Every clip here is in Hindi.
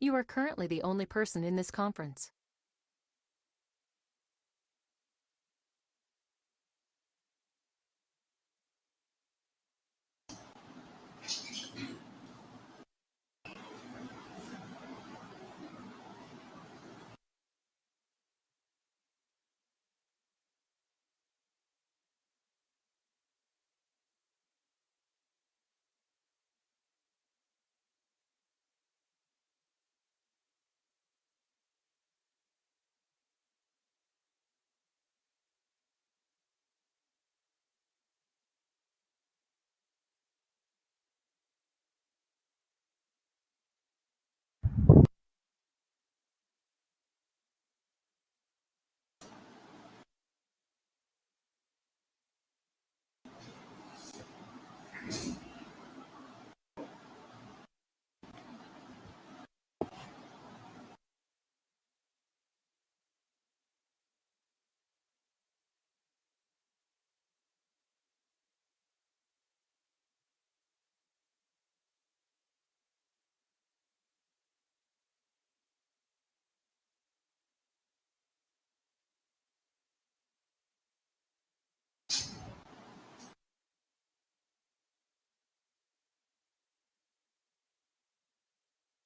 You are currently the only person in this conference.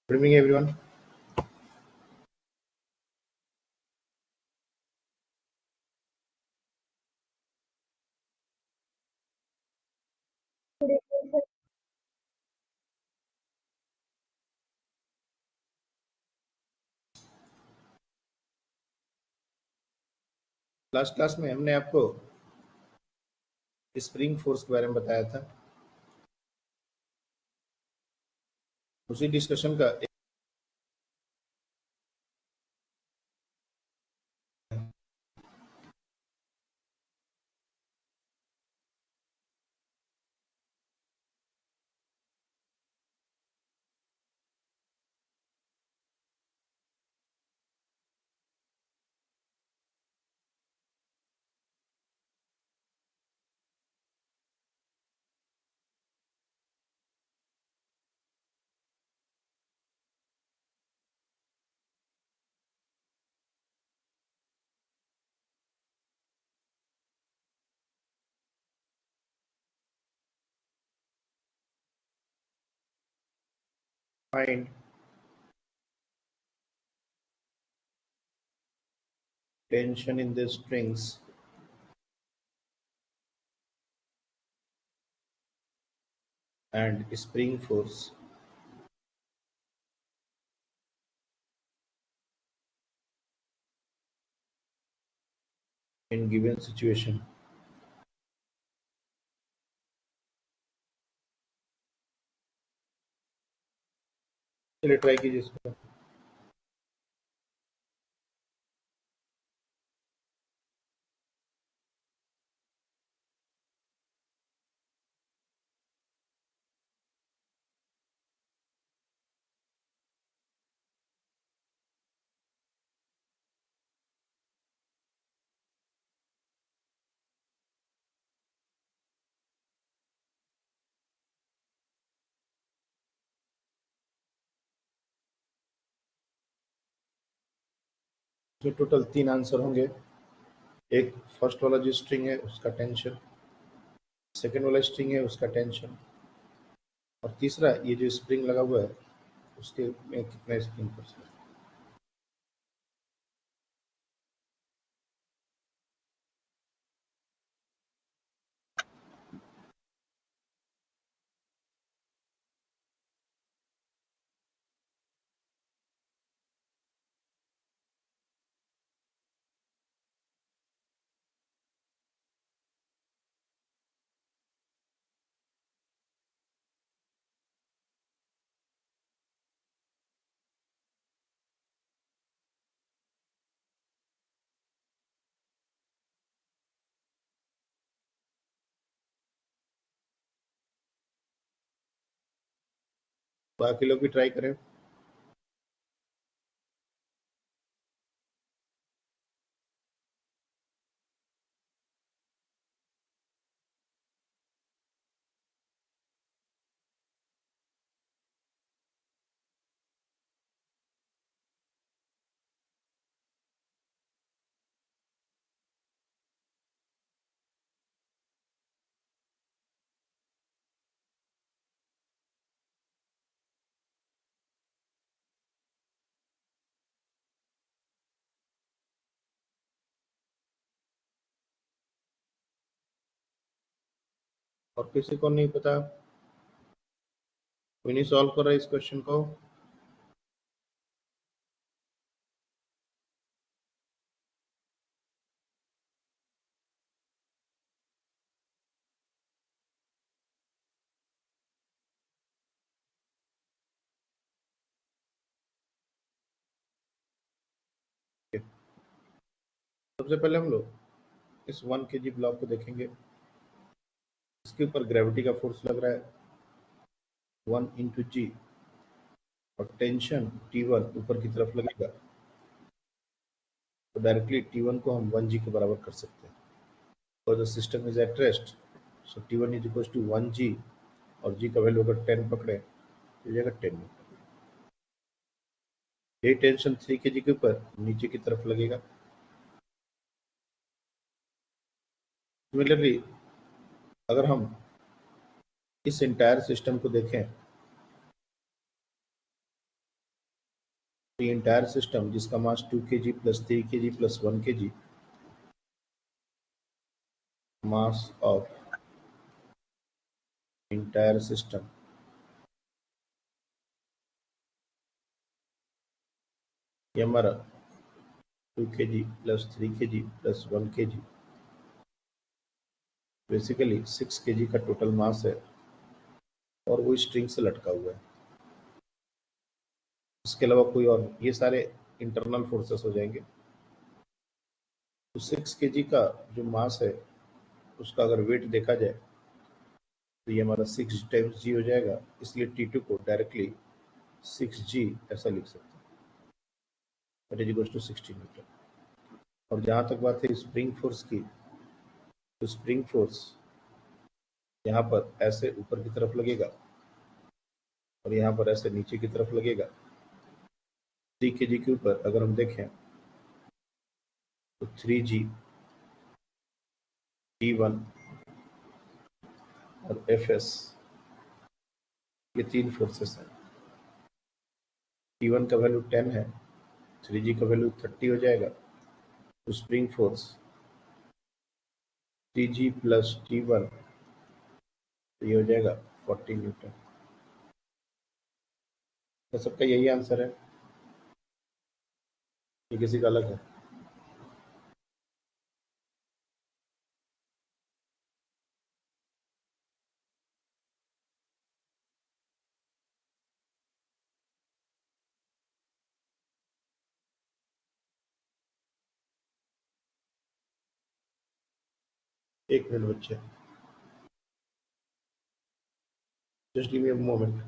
Good evening, everyone. Last class में हमने आपको स्प्रिंग फोर्स के बारे में बताया था। उसी डिस्कशन का find tension in the strings and spring force in given situation. चलिए ट्राई कीजिए इसको। इसमें टोटल 3 आंसर होंगे। एक फर्स्ट वाला जो स्ट्रिंग है उसका टेंशन, सेकंड वाला स्ट्रिंग है उसका टेंशन, और तीसरा ये जो स्प्रिंग लगा हुआ है उसके में कितना स्प्रिंग फोर्स है। बाकी लोग भी ट्राई करें। और किसी को नहीं पता? कोई नहीं सॉल्व कर रहा है इस क्वेश्चन को? सबसे पहले हम लोग इस 1 kg ब्लॉक को देखेंगे। इसके ऊपर ग्रेविटी का फोर्स लग रहा है 1 × g, और टेंशन T1 ऊपर की तरफ लगेगा, तो डायरेक्टली T1 को हम 1g के बराबर कर सकते हैं। और the system is at rest, so T1 is equal to 1g, और g का वैल्यू अगर 10 पकड़े तो जाएगा 10 न्यूटन। ये टेंशन 3 kg के ऊपर नीचे की तरफ लगेगा। सिमिलरली अगर हम इस इंटायर सिस्टम को देखें, तो ये इंटायर सिस्टम जिसका मास 2 kg plus 3 kg plus 1 kg, mass of entire system ये हमारा 2 kg plus 3 kg plus 1 kg, basically 6 kg का टोटल मास है, और वो स्ट्रिंग से लटका हुआ है। इसके अलावा कोई और, ये सारे इंटरनल फोर्सेस हो जाएंगे। तो 6 kg का जो मास है उसका अगर वेट देखा जाए तो ये हमारा 6 टाइम्स g हो जाएगा, इसलिए T2 को डायरेक्टली 6g ऐसा लिख सकते हैं, that is equal to 60 newton. और जहाँ तक बात है स्प्रिंग फोर्स की, तो स्प्रिंग फोर्स यहाँ पर ऐसे ऊपर की तरफ लगेगा, और यहाँ पर ऐसे नीचे की तरफ लगेगा। 3 kg के ऊपर अगर हम देखें तो 3g, T1 और Fs, ये 3 फोर्सेस हैं। T1 का वैल्यू 10 है, 3g का वैल्यू 30 हो जाएगा, तो spring force 3g plus T1, तो ये हो जाएगा 40 न्यूटन। तो सबका यही आंसर है, ये किसी का अलग है? एक मिनट बच्चे, just give me a moment.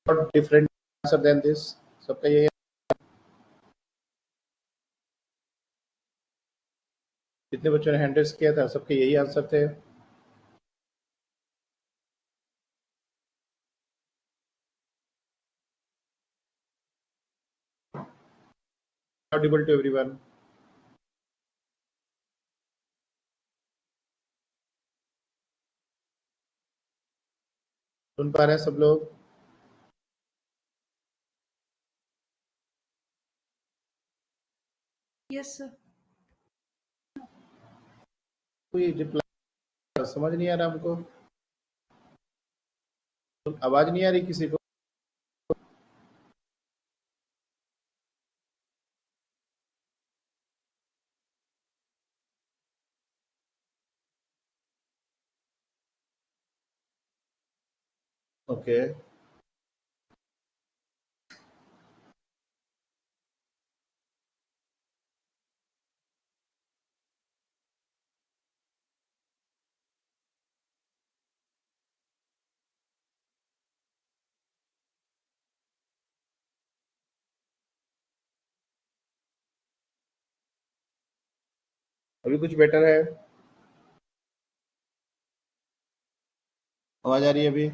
Not different answer than this. सबका यही जितने बच्चों ने हैंड रेस किया था सबके यही आंसर थे. Audible to everyone. सुन पा रहे हैं सब लोग? Yes, sir. कोई रिप्लाई समझ नहीं आ रहा हमको. आवाज नहीं आ रही किसी को? ओके. अभी कुछ बेटर है? आवाज आ रही है अभी?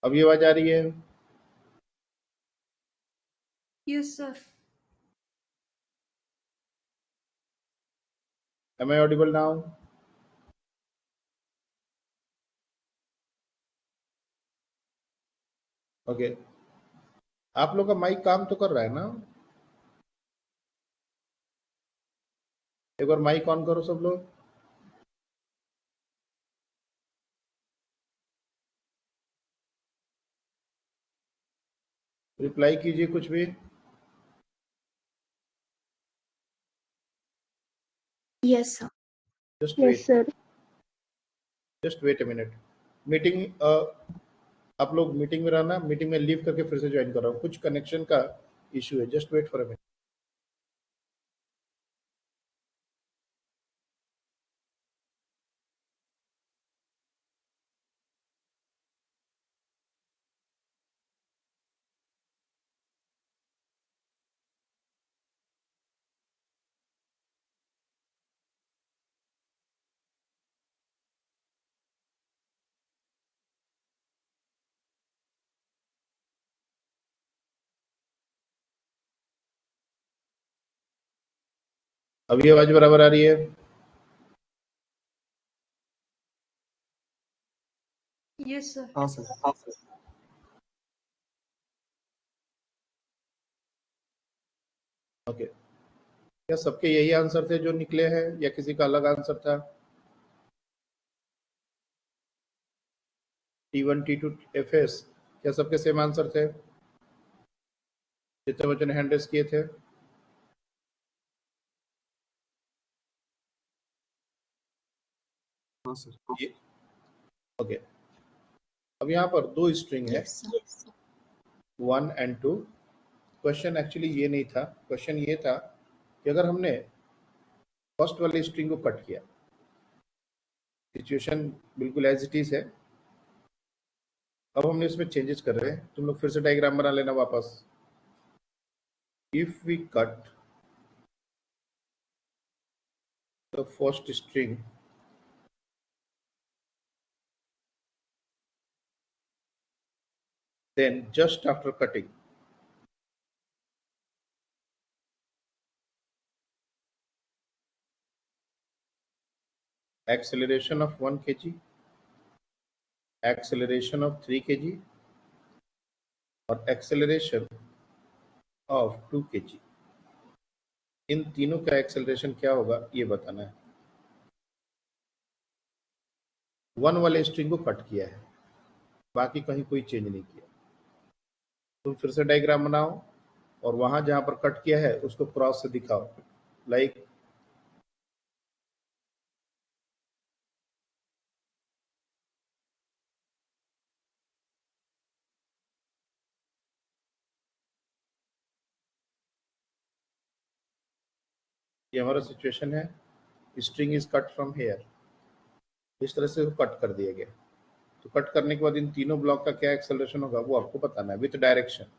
अभी आवाज आ रही है? Yes, sir. Am I audible now? Okay. आप लोग का माइक काम तो कर रहा है ना? एक बार माइक ऑन करो सब लोग. रिप्लाई कीजिए कुछ भी. Yes, sir. Just Yes, wait. sir. Just wait a minute. Meeting आप लोग मीटिंग में रहना. मीटिंग में लीव करके फिर से ज्वाइन कर रहा हूँ. कुछ कनेक्शन का इशू है. Just wait for a minute. अभी आवाज बराबर आ रही है? Yes, sir. हाँ सर. ओके. क्या सबके यही आंसर थे जो निकले हैं या किसी का अलग आंसर था? T1 T2 FS क्या सबके सेम आंसर थे जितने बच्चों ने हैंड रेस किए थे? हाँ सर. ये ओके. अब यहाँ पर दो स्ट्रिंग है, Yes, sir. 1 and 2. Question actually ये नहीं था. क्वेश्चन ये था कि अगर हमने फर्स्ट वाली स्ट्रिंग को कट किया, सिचुएशन बिल्कुल एज इट इज है. अब हमने इसमें चेंजेस कर रहे हैं. तुम लोग फिर से डायग्राम बना लेना वापस. If we cut the first string, then just after cutting, acceleration of 1 kg, acceleration of 3 kg, और एक्सेलरेशन ऑफ 2 kg। इन तीनों का एक्सेलरेशन क्या होगा ये बताना है। 1 वाले स्ट्रिंग को कट किया है, बाकी कहीं कोई चेंज नहीं किया। तुम फिर से डायग्राम बनाओ और वहां जहां पर कट किया है उसको क्रॉस से दिखाओ। लाइक ये हमारा सिचुएशन है, string is cut from here. इस तरह से कट कर दिया गया। तो कट करने के बाद इन तीनों ब्लॉक का क्या एक्सेलरेशन होगा वो आपको बताना है with direction.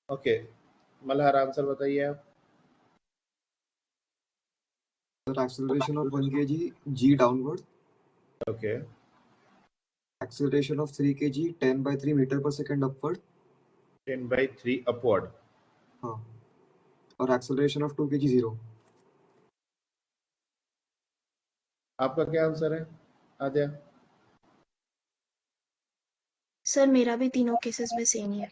Okay, Malhar answer बताइए आप। Sir, acceleration of 1 kg g downward. Okay, Acceleration of 3 kg 10 by 3 meter per second upward. 10/3 upward. हाँ. और acceleration of 2 kg 0. आपका क्या आंसर है आद्या? सर मेरा भी तीनों केसेस में सेम ही है।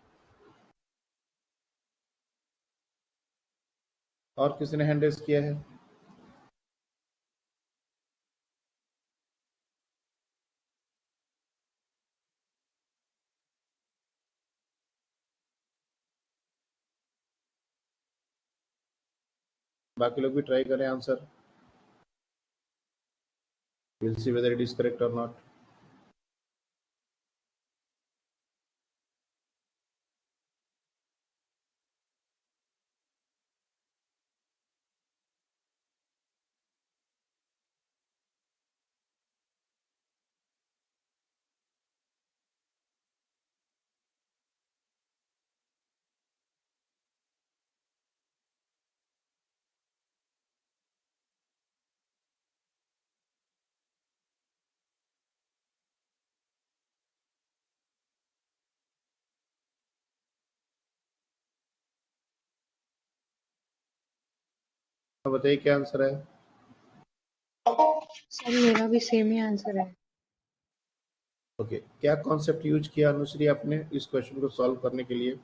और किसी ने हैंड रेज किया है? बाकी लोग भी ट्राई करें answer. Will see whether it is correct और नॉट। बताइए क्या आंसर है। सर मेरा भी सेम ही आंसर है। ओके, क्या कॉन्सेप्ट यूज किया अनुश्री आपने इस क्वेश्चन को सॉल्व करने के लिए?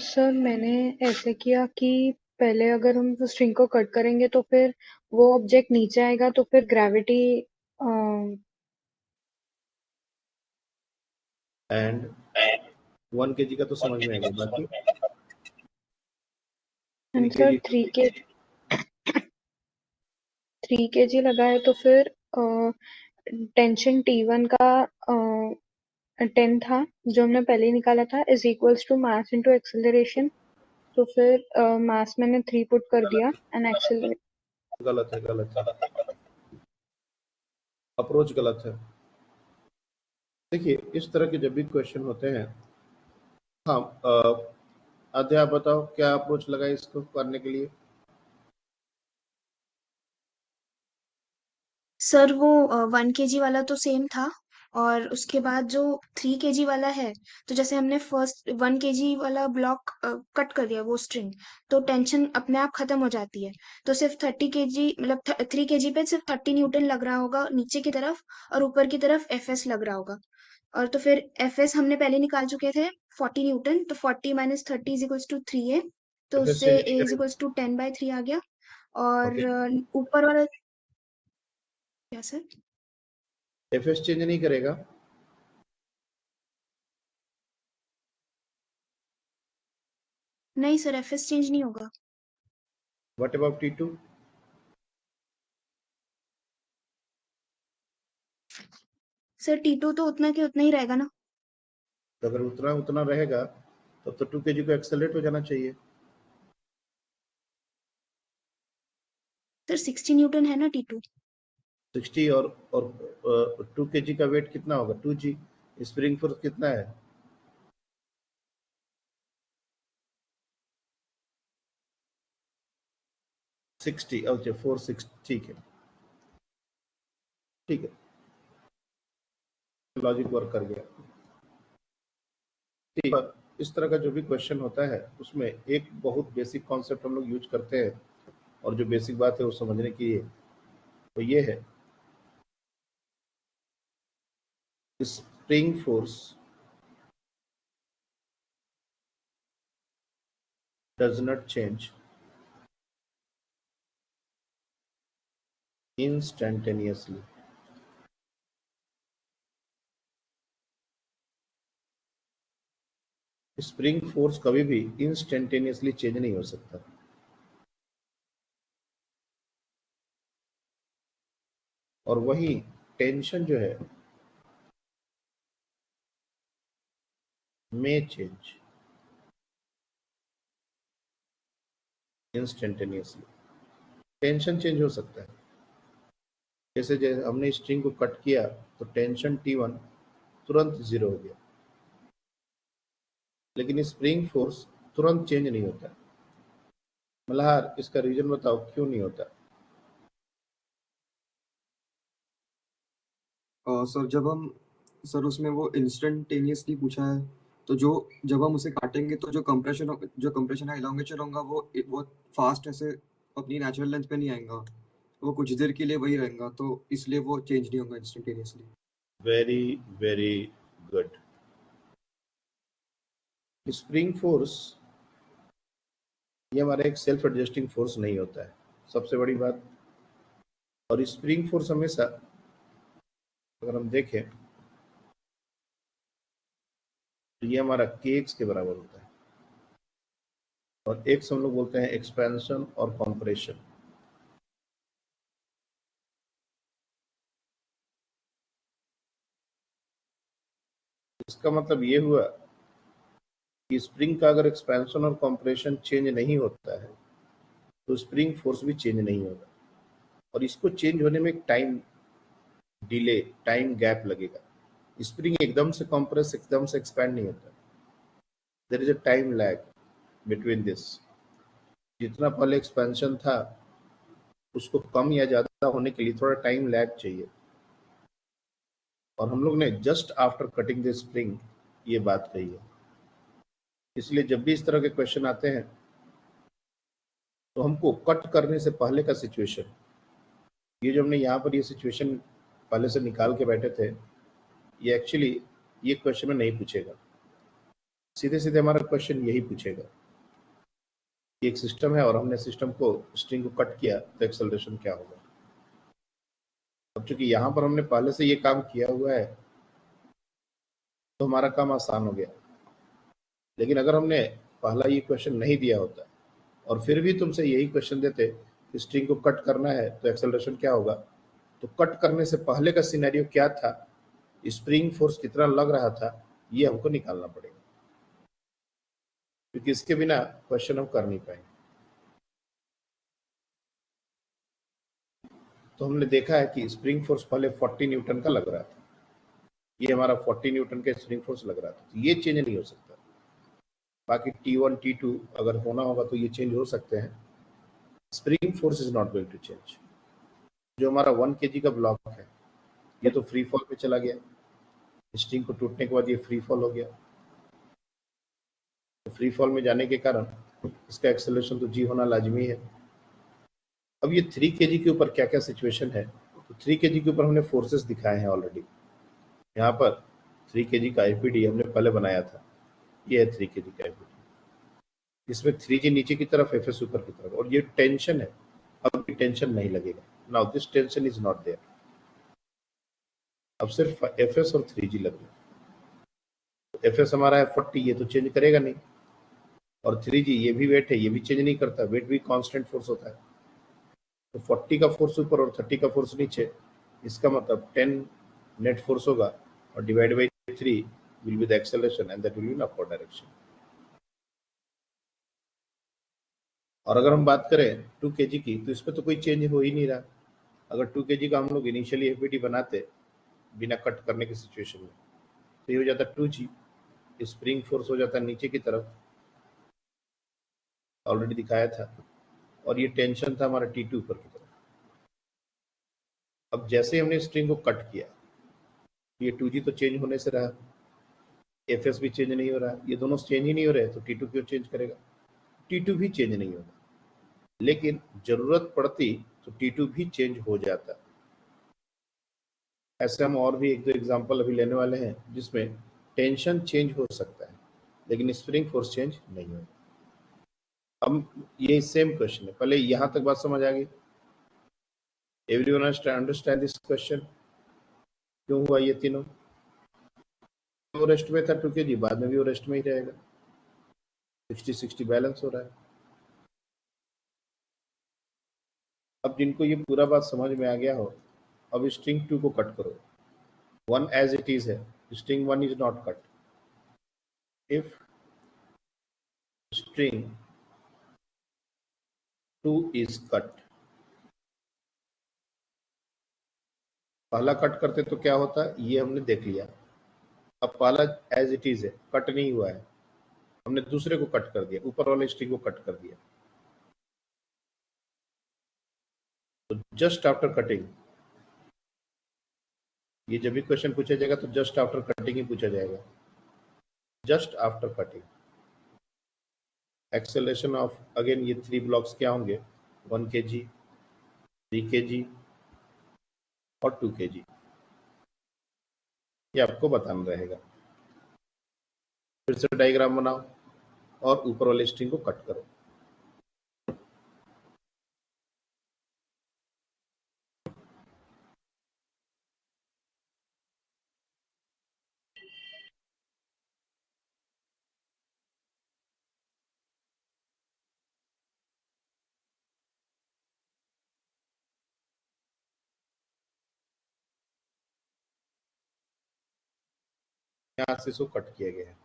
सर मैंने ऐसे किया कि पहले अगर हम स्ट्रिंग को कट करेंगे तो फिर वो ऑब्जेक्ट नीचे आएगा, तो फिर ग्रेविटी एंड 1 kg का तो समझ में आ गया, बाकी 3 सर kg 3 kg लगा है तो फिर टेंशन T1 का 10 था जो हमने पहले ही निकाला था, is equals to mass into acceleration. तो फिर मास मैंने 3 पुट कर दिया एंड एक्सेलरेशन। गलत है, गलत है, अप्रोच गलत है। देखिए इस तरह के जब भी क्वेश्चन होते हैं, हाँ आद्या आप बताओ क्या अप्रोच लगा इसको करने के लिए? सर वो 1 kg वाला तो सेम था, और उसके बाद जो 3 kg वाला है, तो जैसे हमने फर्स्ट 1 kg वाला ब्लॉक कट कर दिया वो स्ट्रिंग, तो टेंशन अपने आप खत्म हो जाती है। तो सिर्फ 30 kg मतलब 3 kg पे सिर्फ 30 न्यूटन लग रहा होगा नीचे की तरफ, और ऊपर की तरफ एफएस लग रहा होगा। और तो फिर एफएस हमने पहले निकाल चुके थे 40 न्यूटन, तो 40 - 30 इज इक्वल्स टू 3a। तो एफएस उससे चेंज नहीं a इज करेगा। इक्वल्स टू 10/3 आ गया। और ओके, ऊपर वाला क्या सर? एफएस चेंज नहीं करेगा। नहीं सर, एफएस चेंज नहीं होगा। What about T2? Sir T2 तो उतना के उतना ही रहेगा ना। तो अगर उतना उतना रहेगा तब तो 2 kg को एक्सेलरेट हो जाना चाहिए। सर 60 न्यूटन है ना T2। 60 और 2 kg का वेट कितना होगा? 2g। स्प्रिंग फोर्स कितना है? सिक्सटी। ओके 460। ठीक है, ठीक है, लॉजिक वर्क कर गया। ठीक है, इस तरह का जो भी क्वेश्चन होता है उसमें एक बहुत बेसिक कॉन्सेप्ट हम लोग यूज करते हैं, और जो बेसिक बात है वो समझने की है तो ये है, spring force does not change instantaneously. Spring force कभी भी इंस्टेंटेनियसली चेंज नहीं हो सकता, और वही टेंशन जो है may change instantaneously। Tension change हो सकता है, जैसे जैसे हमने स्ट्रिंग को कट किया तो टेंशन T1 तुरंत जीरो हो गया, लेकिन स्प्रिंग फोर्स तुरंत चेंज नहीं होता। मल्हार, इसका रीजन बताओ क्यों नहीं होता? सर उसमें वो इंस्टेंटेनियसली पूछा है, तो जब हम उसे काटेंगे तो जो कंप्रेशन है इलांगेशन होगा वो फास्ट ऐसे अपनी नेचुरल लेंथ पे नहीं आएगा, वो कुछ देर के लिए वही रहेगा, तो इसलिए वो चेंज नहीं होगा instantaneously. Very very good. Spring force ये हमारा एक सेल्फ एडजस्टिंग फोर्स नहीं होता है, सबसे बड़ी बात। और स्प्रिंग फोर्स हमेशा अगर हम देखें तो ये हमारा kx के बराबर होता है, और x हम लोग बोलते हैं एक्सपेंशन और कॉम्प्रेशन। इसका मतलब ये हुआ कि स्प्रिंग का अगर एक्सपेंशन और कॉम्प्रेशन चेंज नहीं होता है तो स्प्रिंग फोर्स भी चेंज नहीं होगा, और इसको चेंज होने में एक टाइम डिले, टाइम गैप लगेगा। स्प्रिंग एकदम से कॉम्प्रेस, एकदम से एक्सपैंड नहीं होता, there is a time lag between this. जितना पहले एक्सपेंशन था उसको कम या ज्यादा होने के लिए थोड़ा टाइम लैग चाहिए, और हम लोग ने just after cutting the spring ये बात कही है। इसलिए जब भी इस तरह के क्वेश्चन आते हैं तो हमको कट करने से पहले का सिचुएशन, ये जो हमने यहाँ पर ये सिचुएशन पहले से निकाल के बैठे थे, ये एक्चुअली ये क्वेश्चन में नहीं पूछेगा, सीधे सीधे हमारा क्वेश्चन यही पूछेगा कि एक सिस्टम है और हमने सिस्टम को स्ट्रिंग को कट किया तो एक्सेलरेशन क्या होगा। अब चूंकि यहाँ पर हमने पहले से ये काम किया हुआ है तो हमारा काम आसान हो गया, लेकिन अगर हमने पहला ये क्वेश्चन नहीं दिया होता और फिर भी तुमसे यही क्वेश्चन देते कि स्ट्रिंग को कट करना है तो एक्सेलरेशन क्या होगा, तो कट करने से पहले का सिनेरियो क्या था, स्प्रिंग फोर्स कितना लग रहा था, ये हमको निकालना पड़ेगा, क्योंकि इसके बिना क्वेश्चन हम कर नहीं पाएंगे। तो हमने देखा है कि स्प्रिंग फोर्स पहले 40 न्यूटन का लग रहा था, ये हमारा 40 न्यूटन का स्प्रिंग फोर्स लग रहा था, तो ये चेंज नहीं हो सकता। बाकी T1 T2 अगर होना होगा तो ये चेंज हो सकते हैं, spring force is not going to change. जो हमारा 1 kg का ब्लॉक है ये तो फ्री फॉल पे चला गया, स्ट्रिंग को टूटने के बाद ये फ्री फॉल हो गया, तो फ्री फॉल में जाने के कारण इसका एक्सेलरेशन तो जी होना लाजमी है। अब ये 3 kg के ऊपर क्या क्या सिचुएशन है, तो 3 kg के ऊपर हमने फोर्सेस दिखाए हैं ऑलरेडी। यहाँ पर 3 kg का एफपीडी हमने पहले बनाया था, ये है 3 kg का एफपीडी, इसमें 3g नीचे की तरफ, एफएस ऊपर की तरफ, और ये टेंशन है, अब टेंशन नहीं लगेगा। Now this tension is not there, अब सिर्फ एफएस और 3g लग रहा है। एफएस हमारा है 40, ये तो चेंज करेगा नहीं, और 3G ये भी वेट है, ये भी चेंज नहीं करता, वेट भी कांस्टेंट फोर्स होता है। तो 40 का फोर्स ऊपर और 30 का फोर्स नीचे, इसका मतलब 10 नेट फोर्स होगा और divide by 3 will be the acceleration and that will be in upward direction. और अगर हम बात करें 2 kg की, तो इसमें तो कोई चेंज हो ही नहीं रहा। अगर 2 kg का हम लोग इनिशियली एफबीटी बनाते बिना कट करने की सिचुएशन में, तो ये हो जाता 2G, स्प्रिंग फोर्स हो जाता नीचे की तरफ, ऑलरेडी दिखाया था, और ये टेंशन था हमारा T2 ऊपर की तरफ। अब जैसे हमने स्ट्रिंग को कट किया, ये 2G तो चेंज होने से रहा, एफएस भी चेंज नहीं हो रहा, ये दोनों चेंज ही नहीं हो रहे, तो T2 क्यों चेंज करेगा? T2 भी चेंज नहीं होगा, लेकिन जरूरत पड़ती तो T2 भी चेंज हो जाता। ऐसे हम और भी एक दो एग्जांपल अभी लेने वाले हैं जिसमें टेंशन चेंज हो सकता है लेकिन स्प्रिंग फोर्स चेंज नहीं होगा। अब ये सेम क्वेश्चन है, पहले यहां तक बात समझ आ गई? Everyone understand this question? क्यों हुआ ये तीनों? वो रेस्ट में था 2 kg, बाद में भी वो रेस्ट में ही रहेगा, 60-60 बैलेंस हो रहा है। अब जिनको ये पूरा बात समझ में आ गया हो, अब स्ट्रिंग 2 को कट करो। 1 एज इट इज है, string 1 is not cut. If string 2 is cut, पहला कट करते तो क्या होता, ये हमने देख लिया। अब पहला एज इट इज है, कट नहीं हुआ है, हमने दूसरे को कट कर दिया, ऊपर वाले स्ट्रिंग को कट कर दिया। तो जस्ट आफ्टर कटिंग, ये जब भी क्वेश्चन पूछा जाएगा तो जस्ट आफ्टर कटिंग ही पूछा जाएगा। Just after cutting acceleration of, again ये 3 ब्लॉक्स क्या होंगे, 1 kg, 3 kg और 2 kg, ये आपको बताना रहेगा। फिर से डायग्राम बनाओ और ऊपर वाले स्ट्रिंग को कट करो। यहाँ से इसको कट किया गया है।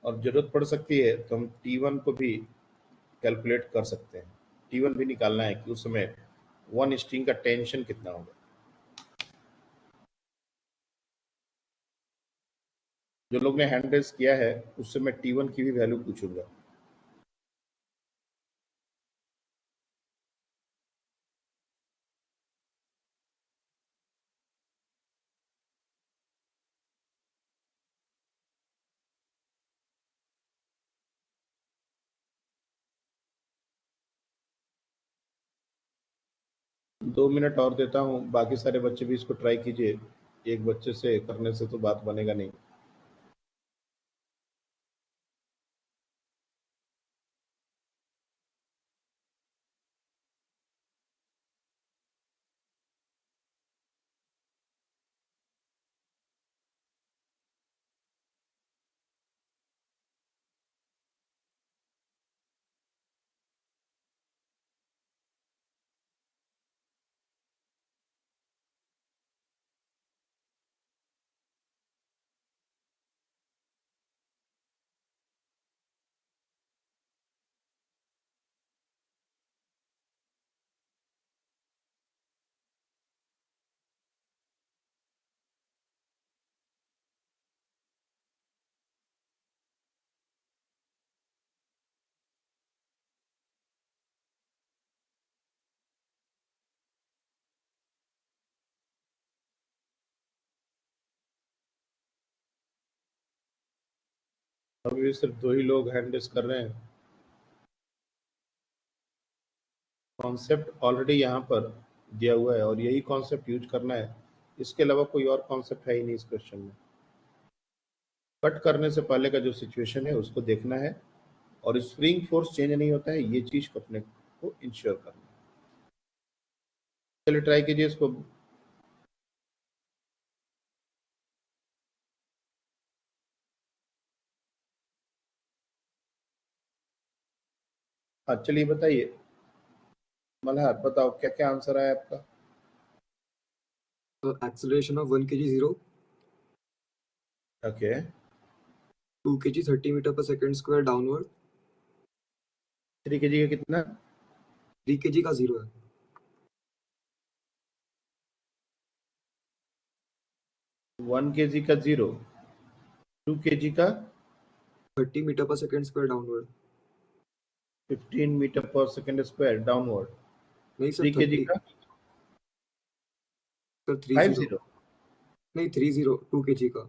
और जरूरत पड़ सकती है तो हम T1 को भी कैलकुलेट कर सकते हैं। T1 भी निकालना है कि उस समय 1 स्ट्रिंग का टेंशन कितना होगा। जो लोग ने हैंड रेस किया है उससे मैं T1 की भी वैल्यू पूछूंगा। दो मिनट और देता हूँ, बाकी सारे बच्चे भी इसको ट्राई कीजिए। एक बच्चे से करने से तो बात बनेगा नहीं। अभी भी सिर्फ 2 ही लोग हैंड रेस कर रहे हैं। कॉन्सेप्ट ऑलरेडी यहाँ पर दिया हुआ है और यही कॉन्सेप्ट यूज करना है, इसके अलावा कोई और कॉन्सेप्ट है ही नहीं इस क्वेश्चन में। कट करने से पहले का जो सिचुएशन है उसको देखना है और स्प्रिंग फोर्स चेंज नहीं होता है, ये चीज को अपने को इंश्योर करना है। चलिए ट्राई कीजिए इसको हाँ चलिए बताइए मल्हार, बताओ क्या क्या आंसर आया आपका। Acceleration of 1 kg 0, okay 2 kg 30 meter पर सेकंड स्क्वायर डाउनवर्ड, 3 kg का कितना? 3 kg का 0 है, 1 kg का 0, 2 kg का 30 मीटर पर सेकंड स्क्वायर डाउनवर्ड, 15 मीटर पर सेकंड स्क्वायर डाउनवर्ड, नहीं सर 3 kg 30 का सर 30 50। नहीं 30 2 kg का,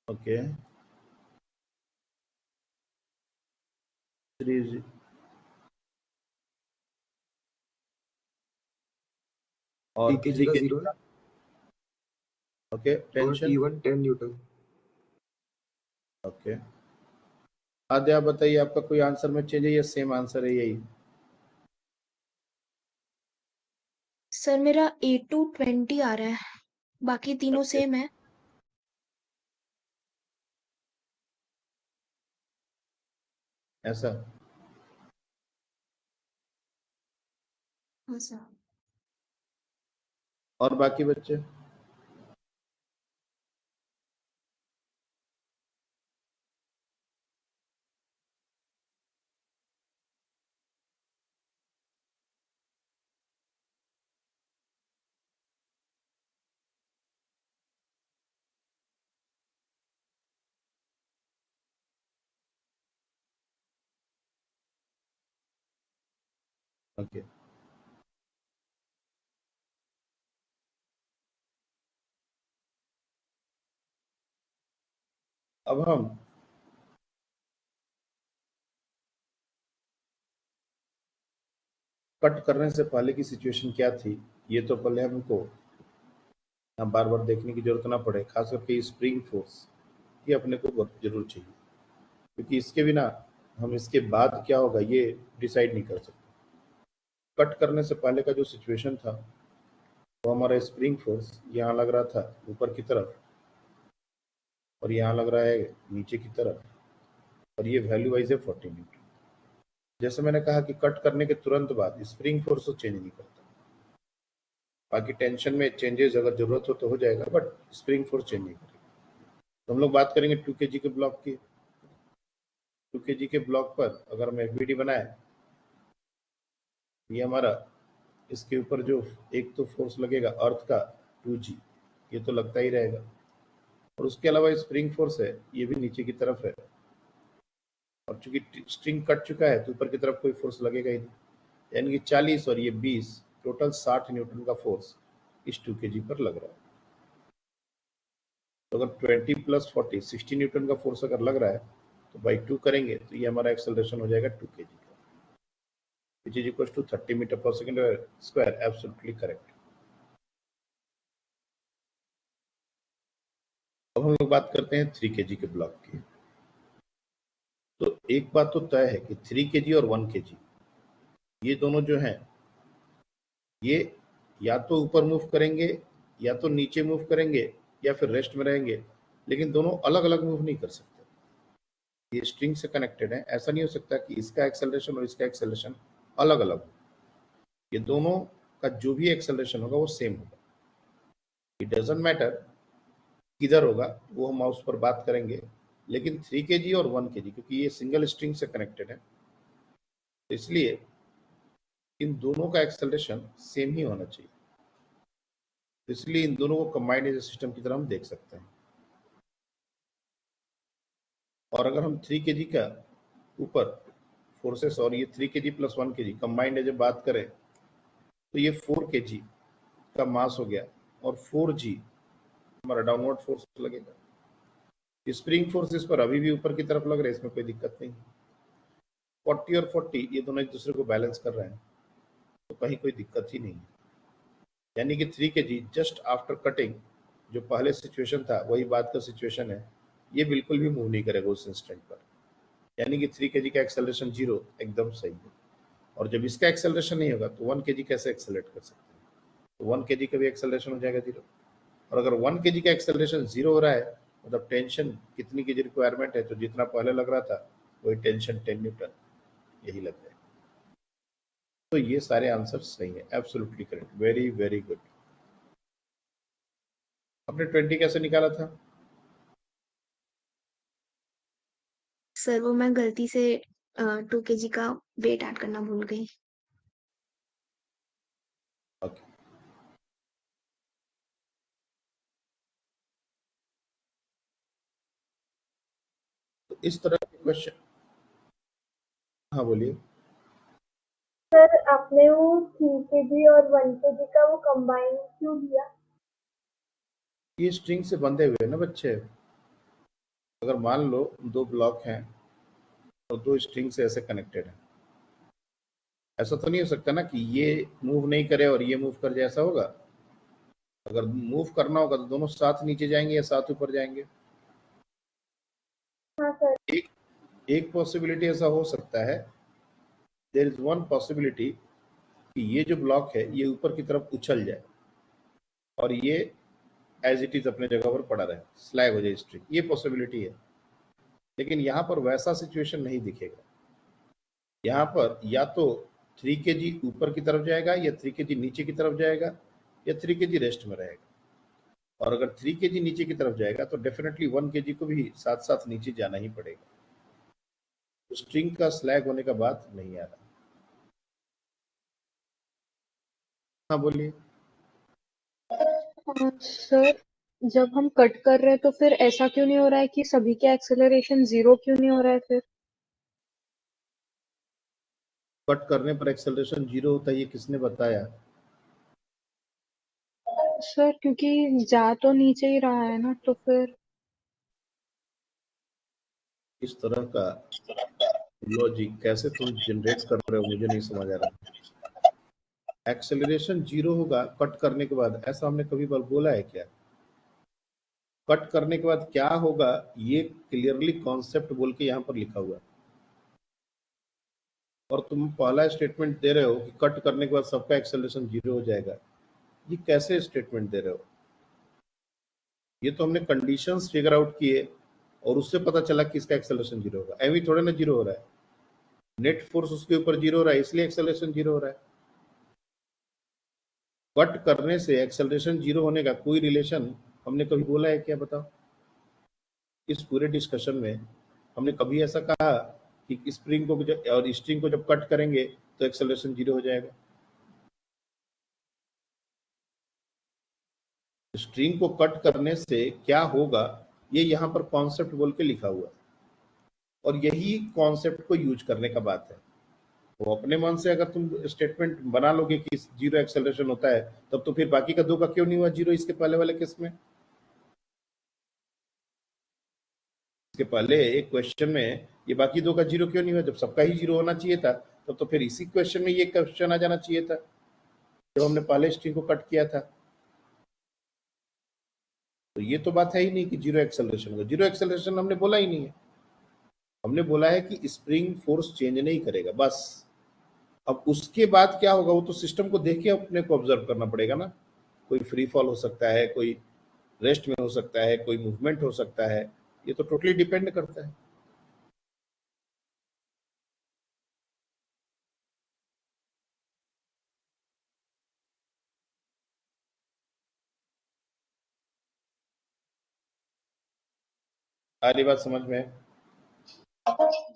ओके 3 और 3 kg 3 का kg 0 है, का। ओके और टेंशन। T1 10 Newton. ओके आद्य आप बताइए आपका कोई आंसर में चेंज है या सेम आंसर है यही? सर मेरा 8 to 20 आ रहा है, बाकी तीनों ओके सेम है। ऐसा। हाँ सर। और बाकी बच्चे? ओके अब हम कट करने से पहले की सिचुएशन क्या थी ये तो पहले हमको यहाँ बार बार देखने की जरूरत ना पड़े, खास करके स्प्रिंग फोर्स ये अपने को बहुत जरूर चाहिए, क्योंकि इसके बिना हम इसके बाद क्या होगा ये डिसाइड नहीं कर सकते। कट करने से पहले का जो सिचुएशन था वो हमारा स्प्रिंग फोर्स यहाँ लग रहा था ऊपर की तरफ और यहाँ लग रहा है नीचे की तरफ, और ये वैल्यू वाइज है 40 न्यूटन। जैसे मैंने कहा कि कट करने के तुरंत बाद स्प्रिंग फोर्स तो चेंज नहीं करता, बाकी टेंशन में चेंजेस अगर जरूरत हो तो हो जाएगा, बट स्प्रिंग फोर्स चेंज नहीं करेगा। तो हम लोग बात करेंगे 2 kg के ब्लॉक की। 2 kg के ब्लॉक पर अगर हम एफबीडी बनाए, ये हमारा इसके ऊपर जो एक तो फोर्स लगेगा अर्थ का 2g, ये तो लगता ही रहेगा, और उसके अलावा स्प्रिंग फोर्स है ये भी नीचे की तरफ है, और चूंकि स्ट्रिंग कट चुका है तो ऊपर की तरफ कोई फोर्स लगेगा ही नहीं, यानी कि 40 और ये 20 टोटल 60 न्यूटन का फोर्स इस 2 kg पर लग रहा है। तो अगर 20 प्लस 40 60 न्यूटन का फोर्स अगर लग रहा है तो बाई 2 करेंगे तो ये हमारा एक्सेलरेशन हो जाएगा 2 kg का, which is equal to 30 meter पर सेकेंड स्क्वायर। Absolutely correct. अब हम लोग बात करते हैं 3 kg के ब्लॉक की। तो एक बात तो तय है कि 3 kg और 1 kg ये दोनों जो हैं ये या तो ऊपर मूव करेंगे या तो नीचे मूव करेंगे या फिर रेस्ट में रहेंगे, लेकिन दोनों अलग अलग मूव नहीं कर सकते। ये स्ट्रिंग से कनेक्टेड है, ऐसा नहीं हो सकता कि इसका एक्सेलरेशन और इसका एक्सेलरेशन अलग अलग हो। ये दोनों का जो भी एक्सेलरेशन होगा वो सेम होगा। इट डजेंट मैटर किधर होगा, वो हम उस पर बात करेंगे, लेकिन 3 kg और 1 kg क्योंकि ये सिंगल स्ट्रिंग से कनेक्टेड है तो इसलिए इन दोनों का एक्सेलरेशन सेम ही होना चाहिए, इसलिए इन दोनों को कंबाइंड एज सिस्टम की तरह हम देख सकते हैं। और अगर हम 3 kg का ऊपर फोर्सेस और ये 3 kg plus 1 kg combined as बात करें तो ये 4 kg का मास हो गया और 4g हमारा डाउनवर्ड फोर्स लगेगा। स्प्रिंग फोर्स इस पर अभी भी ऊपर की तरफ लग रहा है, इसमें कोई दिक्कत नहीं। 40 और 40 ये दोनों एक दूसरे को बैलेंस कर रहे हैं तो कहीं कोई दिक्कत ही नहीं है, यानी कि 3 kg जस्ट आफ्टर कटिंग जो पहले सिचुएशन था वही बाद का सिचुएशन है, ये बिल्कुल भी मूव नहीं करेगा उस इंस्टेंट पर, यानी कि 3 kg का एक्सेलरेशन 0 एकदम सही है। और जब इसका एक्सेलरेशन नहीं होगा तो 1 kg कैसे एक्सेलरेट कर सकते हैं, तो 1 kg का भी एक्सेलरेशन हो जाएगा 0। और अगर 1 kg का एक्सेलरेशन 0 हो रहा है मतलब टेंशन कितनी की रिक्वायरमेंट है, तो जितना पहले लग रहा था वही टेंशन 10 न्यूटन। यही लग जाएगा। तो ये सारे आंसर सही है, absolutely correct, very very good. आपने 20 कैसे निकाला था? सर वो मैं गलती से 2 केजी का वेट ऐड करना भूल गई। ओके, तो इस तरह के क्वेश्चन, हाँ बोलिए। सर आपने वो 3 केजी और 1 केजी का वो कंबाइन क्यों लिया? ये स्ट्रिंग से बंधे हुए हैं ना बच्चे। अगर मान लो 2 ब्लॉक हैं और 2 स्ट्रिंग से ऐसे कनेक्टेड हैं, ऐसा तो नहीं हो सकता ना कि ये मूव नहीं करे और ये मूव कर जाए, ऐसा होगा? अगर मूव करना होगा तो दोनों साथ नीचे जाएंगे या साथ ऊपर जाएंगे? हाँ सर। एक पॉसिबिलिटी ऐसा हो सकता है, देयर इज वन पॉसिबिलिटी कि ये जो ब्लॉक है ये ऊपर की तरफ उछल जाए और ये एज इट इज अपने जगह पर पड़ा रहे, स्लैग हो जाए स्ट्रिंग, ये पॉसिबिलिटी है। लेकिन यहाँ पर वैसा सिचुएशन नहीं दिखेगा। यहाँ पर या तो 3 kg ऊपर की तरफ जाएगा या 3 kg नीचे की तरफ जाएगा या 3 kg रेस्ट में रहेगा। और अगर 3 kg नीचे की तरफ जाएगा तो डेफिनेटली 1 kg को भी साथ साथ नीचे जाना ही पड़ेगा। तो स्ट्रिंग का स्लैग होने का बात नहीं आ रहा। हाँ बोलिए। सर जब हम कट कर रहे हैं तो फिर ऐसा क्यों नहीं हो रहा है कि सभी के एक्सेलरेशन 0 क्यों नहीं हो रहा है फिर? कट करने पर एक्सेलरेशन 0 होता है, ये किसने बताया? सर क्योंकि जा तो नीचे ही रहा है ना, तो फिर इस तरह का लॉजिक कैसे तुम जनरेट कर रहे हो मुझे नहीं समझ आ रहा। एक्सेलरेशन 0 होगा कट करने के बाद, ऐसा हमने कभी बार बोला है क्या? कट करने के बाद क्या होगा ये क्लियरली कॉन्सेप्ट बोल के यहाँ पर लिखा हुआ है, और तुम पहला स्टेटमेंट दे रहे हो कि कट करने के बाद सबका एक्सेलरेशन 0 हो जाएगा। ये कैसे स्टेटमेंट दे रहे हो? ये तो हमने कंडीशंस फिगर आउट किए और उससे पता चला कि इसका एक्सेलरेशन 0 होगा। एवी थोड़े ना 0 हो रहा है, नेट फोर्स उसके ऊपर 0 हो रहा है इसलिए एक्सेलरेशन 0 हो रहा है। कट करने से एक्सेलरेशन 0 होने का कोई रिलेशन हमने कभी बोला है क्या? बताओ। इस पूरे डिस्कशन में हमने कभी ऐसा कहा कि स्प्रिंग को और स्ट्रिंग को जब कट करेंगे तो एक्सेलरेशन 0 हो जाएगा? स्ट्रिंग को कट करने से क्या होगा ये यहाँ पर कॉन्सेप्ट बोल के लिखा हुआ है, और यही कॉन्सेप्ट को यूज करने का बात है। तो अपने मन से अगर तुम स्टेटमेंट बना लोगे कि 0 एक्सेलरेशन होता है, तब तो फिर बाकी का 2 का क्यों नहीं हुआ 0 इसके पहले वाले केस में? इसके पहले एक क्वेश्चन में ये बाकी 2 का 0 क्यों नहीं हुआ? जब सबका ही 0 होना चाहिए था तब तो फिर इसी क्वेश्चन में ये क्वेश्चन आ जाना चाहिए था जब हमने पहले स्ट्रिंग को कट किया था। तो ये तो बात है ही नहीं कि 0 एक्सेलरेशन होगा। 0 एक्सेलरेशन हमने बोला ही नहीं है। हमने बोला है कि स्प्रिंग फोर्स चेंज नहीं करेगा, बस। अब उसके बाद क्या होगा वो तो सिस्टम को देख के अपने को ऑब्जर्व करना पड़ेगा ना। कोई फ्री फॉल हो सकता है, कोई रेस्ट में हो सकता है, कोई मूवमेंट हो सकता है, ये तो टोटली डिपेंड करता है। सारी बात समझ में है?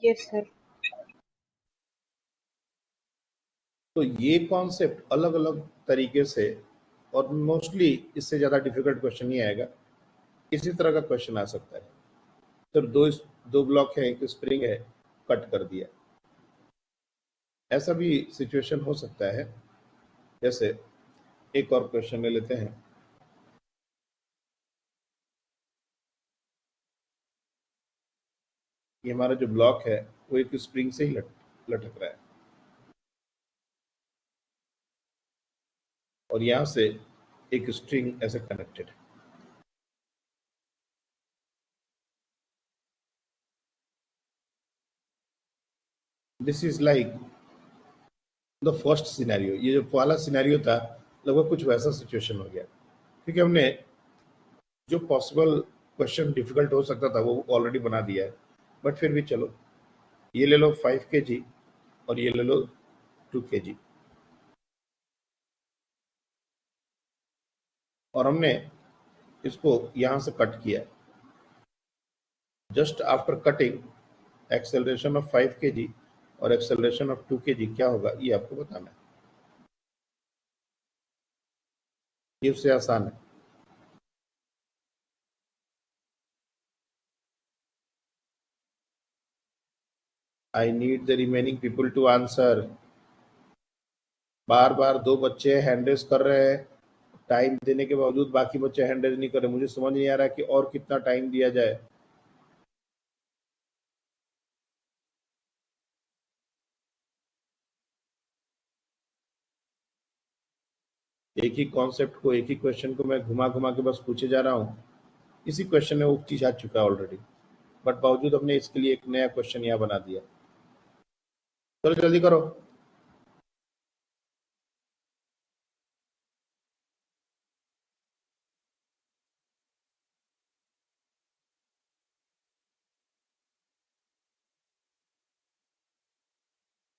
Yes sir. तो ये कॉन्सेप्ट अलग अलग तरीके से, और मोस्टली इससे ज़्यादा डिफिकल्ट क्वेश्चन नहीं आएगा, इसी तरह का क्वेश्चन आ सकता है। तो दो ब्लॉक है, एक स्प्रिंग है, कट कर दिया, ऐसा भी सिचुएशन हो सकता है। जैसे एक और क्वेश्चन ले लेते हैं। ये हमारा जो ब्लॉक है वो एक स्प्रिंग से ही लटक रहा है, और यहां से एक स्ट्रिंग ऐसे कनेक्टेड है। This is like the first scenario. ये जो पहला सिनेरियो था लगभग कुछ वैसा सिचुएशन हो गया, क्योंकि हमने जो पॉसिबल क्वेश्चन डिफिकल्ट हो सकता था वो ऑलरेडी बना दिया है। बट फिर भी चलो, ये ले लो 5 kg और ये ले लो 2 kg, और हमने इसको यहां से कट किया। Just after cutting acceleration of 5 kg और एक्सेलरेशन ऑफ 2 kg क्या होगा ये आपको बताना है। ये उससे आसान है। I need the remaining people to answer. बार बार 2 बच्चे हैंड रेज कर रहे हैं, टाइम देने के बावजूद बाकी बच्चे हैंड रेज नहीं कर रहे। मुझे समझ नहीं आ रहा कि और कितना टाइम दिया जाए। एक ही कॉन्सेप्ट को, एक ही क्वेश्चन को मैं घुमा घुमा के बस पूछे जा रहा हूँ। इसी क्वेश्चन में वो चीज आ चुका है ऑलरेडी, बट बावजूद हमने इसके लिए एक नया क्वेश्चन यहाँ बना दिया। चलो जल्दी करो।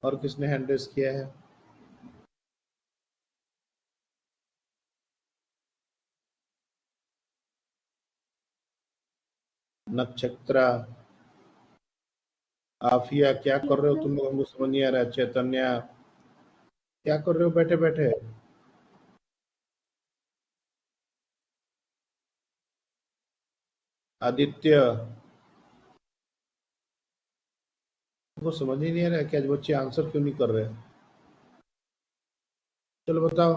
और किसने हैंड रेस किया है? नक्षत्रा, आफिया, क्या कर रहे हो तुम लोग? हमको समझ नहीं आ रहा है। चैतन्या, क्या कर रहे हो बैठे बैठे? आदित्य, हमको समझ ही नहीं आ रहा है कि आज बच्चे आंसर क्यों नहीं कर रहे। चलो बताओ,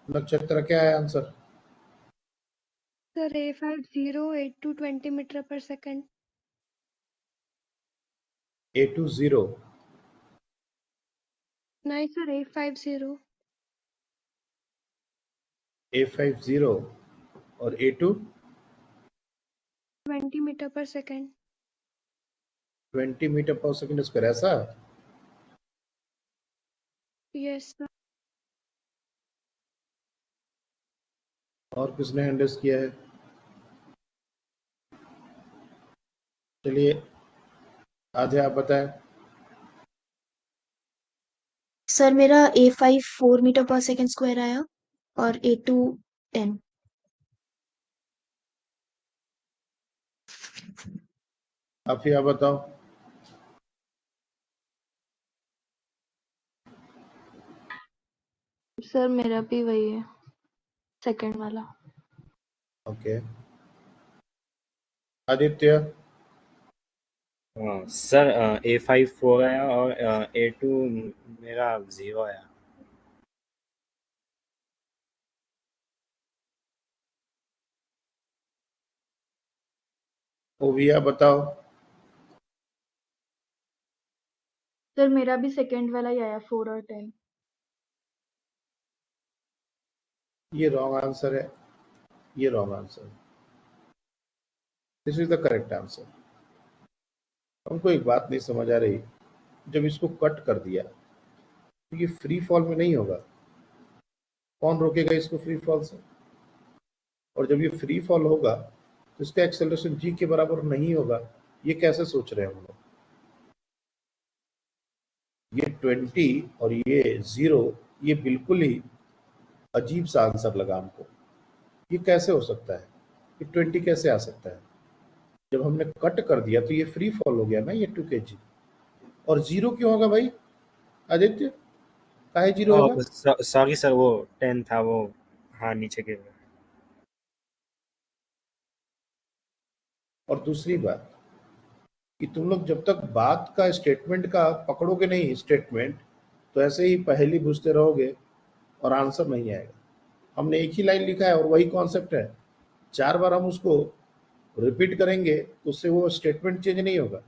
नक्षत्रा क्या है answer? Sir A50 8 to 20 meter पर सेकंड। A20, नहीं सर A50 A50 और A2 20 मीटर पर सेकंड। 20 मीटर पर सेकंड स्क्वायर, ऐसा? Yes sir. और किसने हैंड रेस किया है? चलिए आधे आप बताएं। सर मेरा A5 4 मीटर पर सेकंड स्क्वायर आया और A2 10। आफिया बताओ। सर मेरा भी वही है, सेकंड वाला। ओके, आदित्य। हाँ सर A5 4 आया और A2 मेरा 0 आया। ओविया बताओ। सर मेरा भी सेकंड वाला ही आया 4 और 10। ये रॉन्ग आंसर है, ये रॉन्ग आंसर है। This is the correct answer. हमको एक बात नहीं समझ आ रही, जब इसको कट कर दिया तो ये फ्री फॉल में नहीं होगा। कौन रोकेगा इसको फ्री फॉल से? और जब ये फ्री फॉल होगा तो इसका एक्सेलरेशन जी के बराबर नहीं होगा। ये कैसे सोच रहे हैं हम लोग? ये 20 और ये 0, ये बिल्कुल ही अजीब सा आंसर लगा हमको। ये कैसे हो सकता है? ये 20 कैसे आ सकता है? जब हमने कट कर दिया तो ये फ्री फॉल हो गया ना, ये 2 kg। और 0 क्यों होगा भाई आदित्य? काहे 0 होगा? सॉरी सर, वो 10 था वो, हाँ नीचे गिर गया। और दूसरी बात कि तुम लोग जब तक बात का स्टेटमेंट का पकड़ोगे नहीं स्टेटमेंट, तो ऐसे ही पहेली पूछते रहोगे और आंसर नहीं आएगा। हमने एक ही लाइन लिखा है और वही कॉन्सेप्ट है। 4 बार हम उसको रिपीट करेंगे तो उससे वो स्टेटमेंट चेंज नहीं होगा।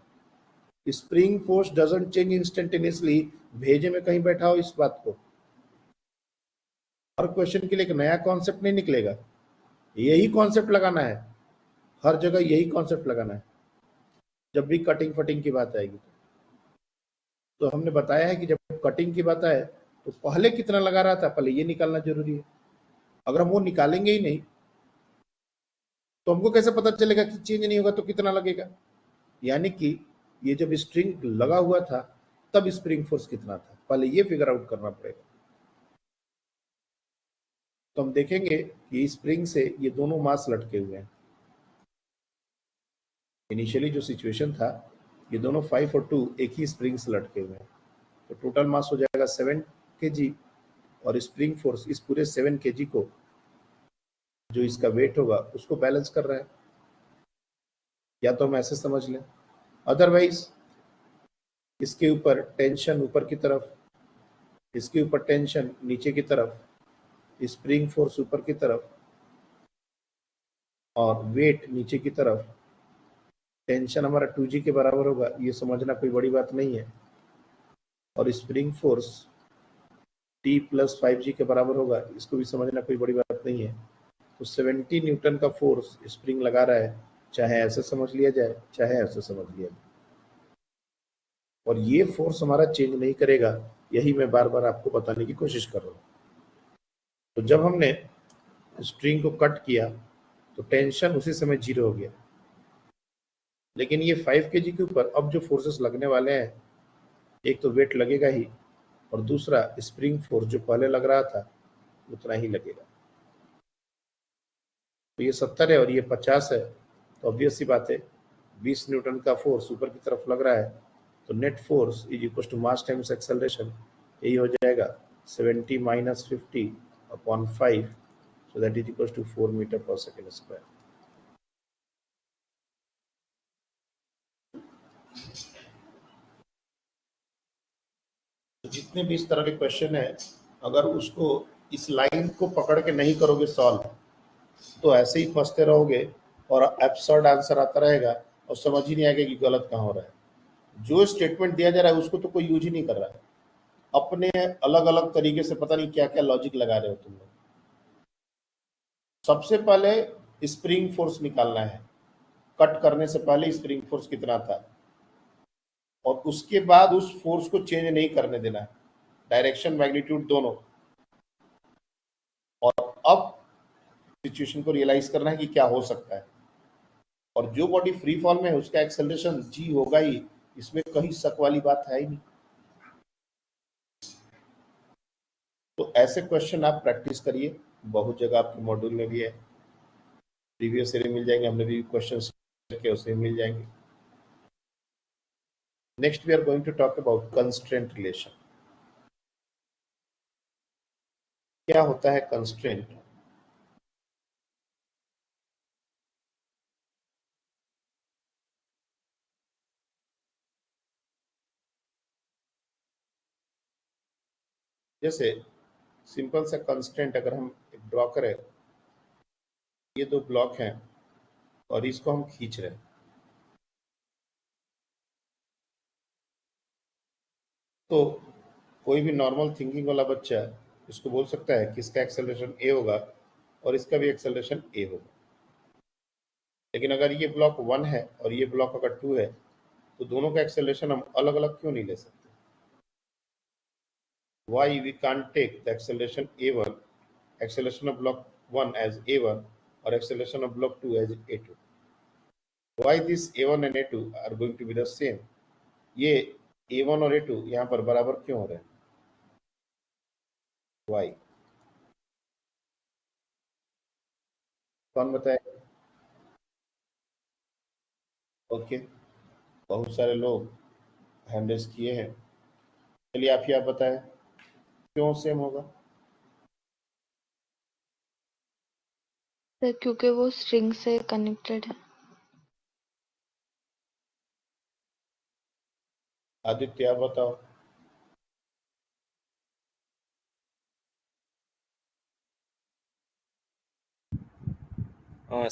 Spring force doesn't change instantaneously. भेजे में कहीं बैठा हो इस बात को। हर क्वेश्चन के लिए एक नया कॉन्सेप्ट नहीं निकलेगा, यही कॉन्सेप्ट लगाना है, हर जगह यही कॉन्सेप्ट लगाना है। जब भी कटिंग फटिंग की बात आएगी तो हमने बताया है कि जब कटिंग की बात आए तो पहले कितना लगा रहा था, पहले ये निकालना जरूरी है। अगर हम वो निकालेंगे ही नहीं तो हमको कैसे पता चलेगा कि चेंज नहीं होगा तो कितना लगेगा? यानी कि ये जब स्ट्रिंग लगा हुआ था तब स्प्रिंग फोर्स कितना था, पहले ये फिगर आउट करना पड़ेगा। तो हम देखेंगे कि स्प्रिंग से ये दोनों मास लटके हुए हैं। इनिशियली जो सिचुएशन था, ये दोनों 5 और 2 एक ही स्प्रिंग से लटके हुए हैं, तो टोटल मास हो जाएगा 7 kg, और स्प्रिंग फोर्स इस पूरे 7 kg को, जो इसका वेट होगा, उसको बैलेंस कर रहा है। या तो हम ऐसे समझ लें, अदरवाइज इसके ऊपर टेंशन ऊपर की तरफ, इसके ऊपर टेंशन नीचे की तरफ, स्प्रिंग फोर्स ऊपर की तरफ और वेट नीचे की तरफ। टेंशन हमारा 2g के बराबर होगा, ये समझना कोई बड़ी बात नहीं है, और स्प्रिंग फोर्स T + 5g के बराबर होगा, इसको भी समझना कोई बड़ी बात नहीं है। तो 70 न्यूटन का फोर्स स्प्रिंग लगा रहा है, चाहे ऐसे समझ लिया जाए चाहे ऐसे समझ लिया जाए, और ये फोर्स हमारा चेंज नहीं करेगा, यही मैं बार बार आपको बताने की कोशिश कर रहा हूँ। तो जब हमने स्ट्रिंग को कट किया तो टेंशन उसी समय 0 हो गया, लेकिन ये 5 kg के ऊपर अब जो फोर्सेस लगने वाले हैं, एक तो वेट लगेगा ही, और दूसरा स्प्रिंग फोर्स जो पहले लग रहा था उतना ही लगेगा। तो ये 70 है और ये 50 है, तो ऑब्वियस सी बात है 20 न्यूटन का फोर्स ऊपर की तरफ लग रहा है, तो net force is equal to mass times acceleration, यही हो जाएगा 70 - 50/5, so that is equals to 4 metre पर सेकेंड स्क्वायर। तो जितने भी इस तरह के क्वेश्चन है, अगर उसको इस लाइन को पकड़ के नहीं करोगे सॉल्व, तो ऐसे ही फंसते रहोगे और एब्सर्ड आंसर आता रहेगा और समझ ही नहीं आएगा कि गलत कहाँ हो रहा है। जो स्टेटमेंट दिया जा रहा है उसको तो कोई यूज ही नहीं कर रहा है, अपने अलग अलग तरीके से पता नहीं क्या क्या लॉजिक लगा रहे हो तुम लोग। सबसे पहले स्प्रिंग फोर्स निकालना है, कट करने से पहले स्प्रिंग फोर्स कितना था, और उसके बाद उस फोर्स को चेंज नहीं करने देना है, डायरेक्शन मैग्नीट्यूड दोनों। और अब सिचुएशन को रियलाइज करना है कि क्या हो सकता है, और जो बॉडी फ्री फॉल में है उसका एक्सेलरेशन g होगा ही, इसमें कहीं शक वाली बात है ही नहीं। तो ऐसे क्वेश्चन आप प्रैक्टिस करिए, बहुत जगह आपके मॉड्यूल में भी है, प्रीवियस ईयर मिल जाएंगे, हमने भी क्वेश्चन किए उसमें मिल जाएंगे। Next we are going to talk about constraint relation. क्या होता है कंस्ट्रेंट? जैसे सिंपल सा कंस्ट्रेंट अगर हम ड्रॉ करें, ये दो ब्लॉक हैं और इसको हम खींच रहे हैं, तो कोई भी नॉर्मल थिंकिंग वाला बच्चा इसको बोल सकता है कि इसका एक्सेलरेशन a होगा और इसका भी एक्सेलरेशन a होगा। लेकिन अगर ये ब्लॉक 1 है और ये ब्लॉक अगर 2 है, तो दोनों का एक्सेलरेशन हम अलग अलग क्यों नहीं ले सकते? Why we can't take the acceleration a1, acceleration of block 1 as a1 or acceleration of block 2 as a2? Why this a1 and a2 are going to be the same? ये a1 और a2 यहाँ पर बराबर क्यों हो रहे हैं? Why? कौन बताएगा? ओके, बहुत सारे लोग हैंड रेज किए हैं, चलिए आप ही आप बताएं क्यों सेम होगा? सर क्योंकि वो स्ट्रिंग से कनेक्टेड है। आदित्य आप बताओ।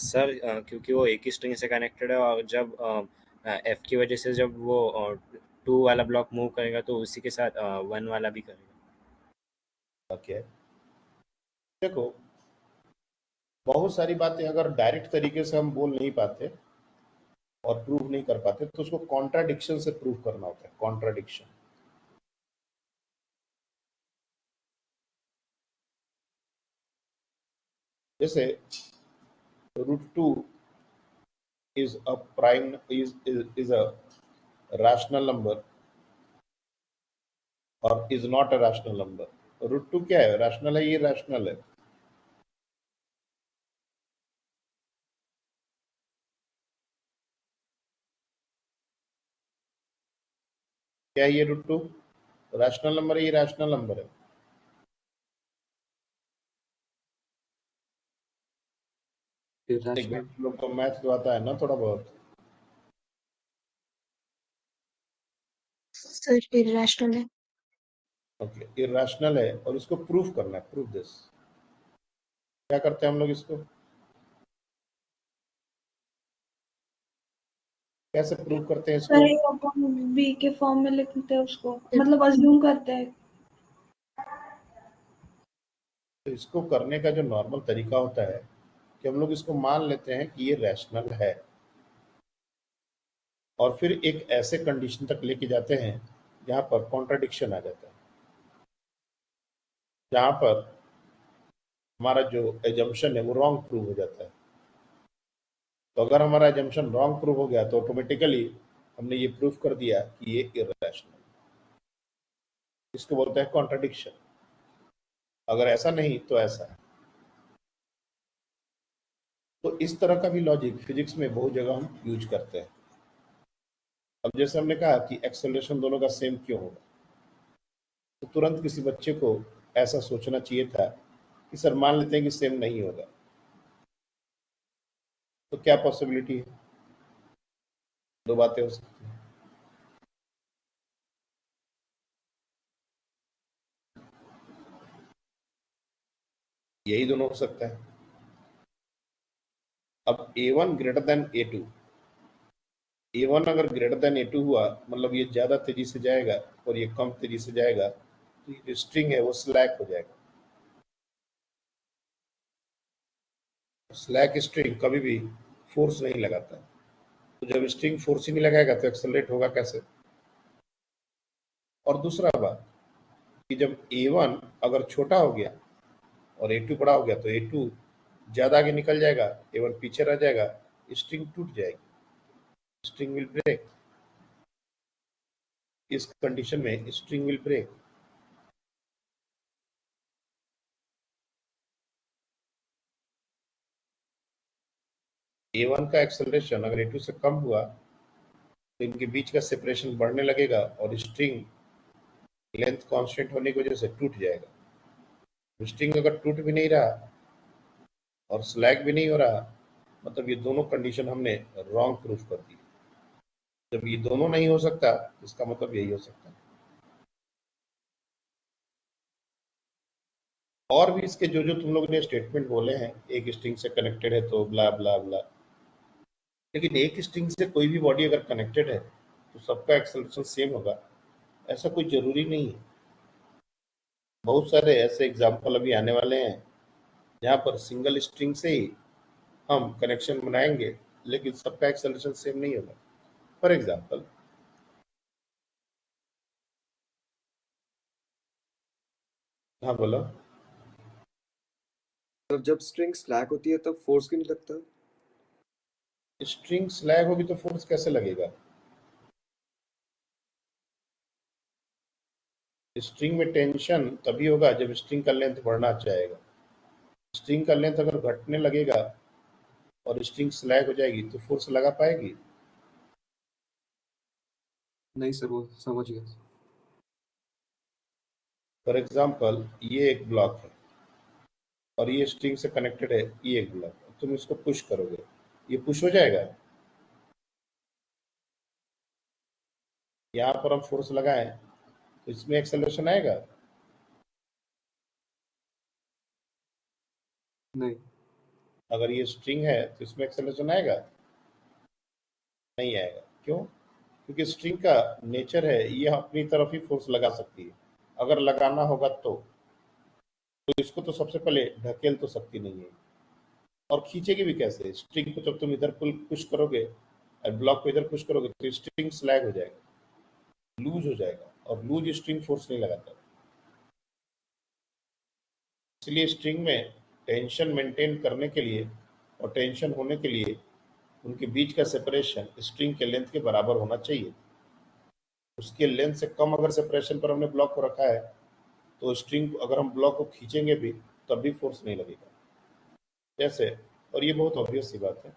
सर क्योंकि वो एक ही स्ट्रिंग से कनेक्टेड है, और जब एफ की वजह से जब वो 2 वाला ब्लॉक मूव करेगा तो उसी के साथ 1 वाला भी करेगा। ओके, देखो बहुत सारी बातें अगर डायरेक्ट तरीके से हम बोल नहीं पाते और प्रूव नहीं कर पाते, तो उसको कॉन्ट्राडिक्शन से प्रूव करना होता है। कॉन्ट्राडिक्शन, जैसे √2 is a prime is a rational number और is not a rational number. Root two क्या है? रैशनल है, ये रैशनल है। क्या है ये रूट टू? रैशनल नंबर है, ये रैशनल नंबर है। एक इरेशनल। बार लोग को मैथ तो आता है ना थोड़ा बहुत। सर इरेशनल है। ओके, इरेशनल है और इसको प्रूफ करना है। Proof this. क्या करते हैं हम लोग इसको? कैसे प्रूव करते हैं इसको? सर ए अपॉन बी के फॉर्म में लिखते हैं उसको, मतलब अज्यूम करते हैं। तो इसको करने का जो नॉर्मल तरीका होता है कि हम लोग इसको मान लेते हैं कि ये रैशनल है, और फिर एक ऐसे कंडीशन तक लेके जाते हैं जहां पर कॉन्ट्राडिक्शन आ जाता है, जहां पर हमारा जो एजम्पशन है वो रॉन्ग प्रूव हो जाता है। तो अगर हमारा एजम्पशन रॉन्ग प्रूव हो गया तो ऑटोमेटिकली हमने ये प्रूव कर दिया कि ये इररेशनल। इसको बोलते हैं कॉन्ट्राडिक्शन। अगर ऐसा नहीं तो ऐसा है। तो इस तरह का भी लॉजिक फिजिक्स में बहुत जगह हम यूज करते हैं। अब जैसे हमने कहा कि एक्सेलरेशन दोनों का सेम क्यों होगा, तो तुरंत किसी बच्चे को ऐसा सोचना चाहिए था कि सर मान लेते हैं कि सेम नहीं होगा, तो क्या पॉसिबिलिटी है? दो बातें हो सकती हैं। यही दोनों हो सकता है। अब A1 greater than A2, A1 अगर ग्रेटर देन A2 हुआ मतलब ये ज्यादा तेजी से जाएगा और ये कम तेजी से जाएगा, तो ये जो स्ट्रिंग है वो स्लैक हो जाएगा। स्लैक स्ट्रिंग कभी भी फोर्स नहीं लगाता। तो जब स्ट्रिंग फोर्स ही नहीं लगाएगा तो एक्सेलरेट होगा कैसे? और दूसरा बात कि जब A1 अगर छोटा हो गया और A2 बड़ा हो गया तो A2 ज्यादा आगे निकल जाएगा, A1 पीछे रह जाएगा, स्ट्रिंग टूट जाएगी, स्ट्रिंग विल ब्रेक। इस कंडीशन में स्ट्रिंग विल ब्रेक। A1 का एक्सेलरेशन अगर A2 से कम हुआ तो इनके बीच का सेपरेशन बढ़ने लगेगा और स्ट्रिंग लेंथ कांस्टेंट होने की वजह से टूट जाएगा। स्ट्रिंग अगर टूट भी नहीं रहा और स्लैग भी नहीं हो रहा, मतलब ये दोनों कंडीशन हमने रॉन्ग प्रूफ कर दी। जब ये दोनों नहीं हो सकता, इसका मतलब यही हो सकता है। और भी इसके जो जो तुम लोग ने स्टेटमेंट बोले हैं, एक स्ट्रिंग से कनेक्टेड है तो ब्ला ब्ला ब्ला, लेकिन एक स्ट्रिंग से कोई भी बॉडी अगर कनेक्टेड है तो सबका एक्सेलरेशन सेम होगा, ऐसा कोई जरूरी नहीं है। बहुत सारे ऐसे एग्जाम्पल अभी आने वाले हैं जहाँ पर सिंगल स्ट्रिंग से ही हम कनेक्शन बनाएंगे लेकिन सबका एक्सेलरेशन सेम नहीं होगा। फॉर एग्जाम्पल, हाँ बोलो। मतलब जब स्ट्रिंग स्लैक होती है तब फोर्स क्यों नहीं लगता? स्ट्रिंग स्लैग होगी तो फोर्स कैसे लगेगा? स्ट्रिंग में टेंशन तभी होगा जब स्ट्रिंग का लेंथ बढ़ना चाहेगा। स्ट्रिंग का लेंथ अगर घटने लगेगा और स्ट्रिंग स्लैग हो जाएगी तो फोर्स लगा पाएगी? नहीं सर, वो समझ गया। फॉर एग्जाम्पल, ये एक ब्लॉक है और ये स्ट्रिंग से कनेक्टेड है, ये एक ब्लॉक। तुम इसको पुश करोगे, ये पुश हो जाएगा। यहाँ पर हम फोर्स लगाएं तो इसमें एक्सेलरेशन आएगा? नहीं। अगर ये स्ट्रिंग है तो इसमें एक्सेलरेशन आएगा? नहीं आएगा। क्यों? क्योंकि स्ट्रिंग का नेचर है ये अपनी तरफ ही फोर्स लगा सकती है। अगर लगाना होगा तो इसको तो सबसे पहले ढकेल तो सकती नहीं है, और खींचेगी भी कैसे? स्ट्रिंग को जब तुम इधर पुश करोगे और ब्लॉक को इधर पुश करोगे तो स्ट्रिंग स्लैग हो जाएगा, लूज हो जाएगा, और लूज स्ट्रिंग फोर्स नहीं लगाता। इसलिए स्ट्रिंग में टेंशन मेंटेन करने के लिए और टेंशन होने के लिए उनके बीच का सेपरेशन स्ट्रिंग के लेंथ के बराबर होना चाहिए। उसके लेंथ से कम अगर सेपरेशन पर हमने ब्लॉक को रखा है तो स्ट्रिंग अगर हम ब्लॉक को खींचेंगे भी तब भी फोर्स नहीं लगेगा। जैसे, और ये बहुत ऑब्वियस सी बात है,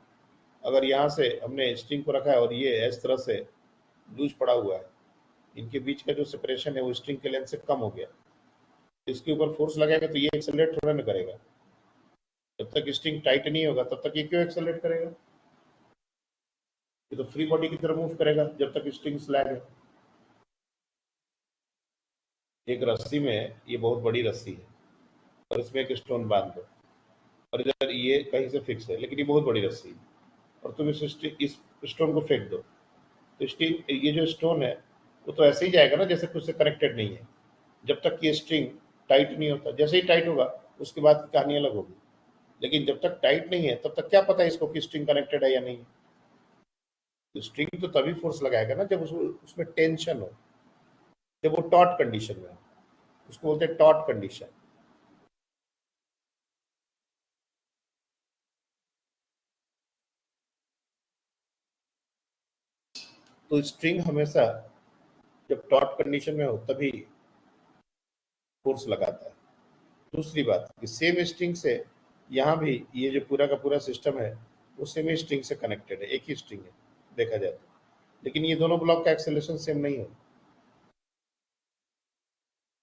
अगर यहाँ से हमने स्ट्रिंग को रखा है और ये इस तरह से लूज पड़ा हुआ है, इनके बीच का जो सेपरेशन है वो स्ट्रिंग के लेंथ से कम हो गया, इसके ऊपर फोर्स लगाएगा तो ये एक्सेलरेट थोड़ा ना करेगा। जब तक स्ट्रिंग टाइट नहीं होगा तब तक ये क्यों एक्सेलरेट करेगा? ये तो फ्री बॉडी की तरह मूव करेगा जब तक स्ट्रिंग स्लैग है। एक रस्सी में, ये बहुत बड़ी रस्सी है और इसमें एक स्टोन बांध दो और इधर ये कहीं से फिक्स है, लेकिन ये बहुत बड़ी रस्सी है और तुम इस स्टोन को फेंक दो तो स्ट्रिंग, ये जो स्टोन है वो तो ऐसे ही जाएगा ना जैसे कुछ से कनेक्टेड नहीं है, जब तक ये स्ट्रिंग टाइट नहीं होता। जैसे ही टाइट होगा उसके बाद की कहानी अलग होगी, लेकिन जब तक टाइट नहीं है तब तक क्या पता है इसको कि स्ट्रिंग कनेक्टेड है या नहीं। तो स्ट्रिंग तो तभी फोर्स लगाएगा ना जब उसमें टेंशन हो, जब वो टॉट कंडीशन में हो, उसको बोलते हैं टॉट कंडीशन। तो स्ट्रिंग हमेशा जब टॉट कंडीशन में हो तभी फोर्स लगाता है। दूसरी बात कि सेम स्ट्रिंग से यहाँ भी ये जो पूरा का पूरा सिस्टम है वो सेम स्ट्रिंग से कनेक्टेड है, एक ही स्ट्रिंग है देखा जाए तो, लेकिन ये दोनों ब्लॉक का एक्सेलरेशन सेम नहीं है।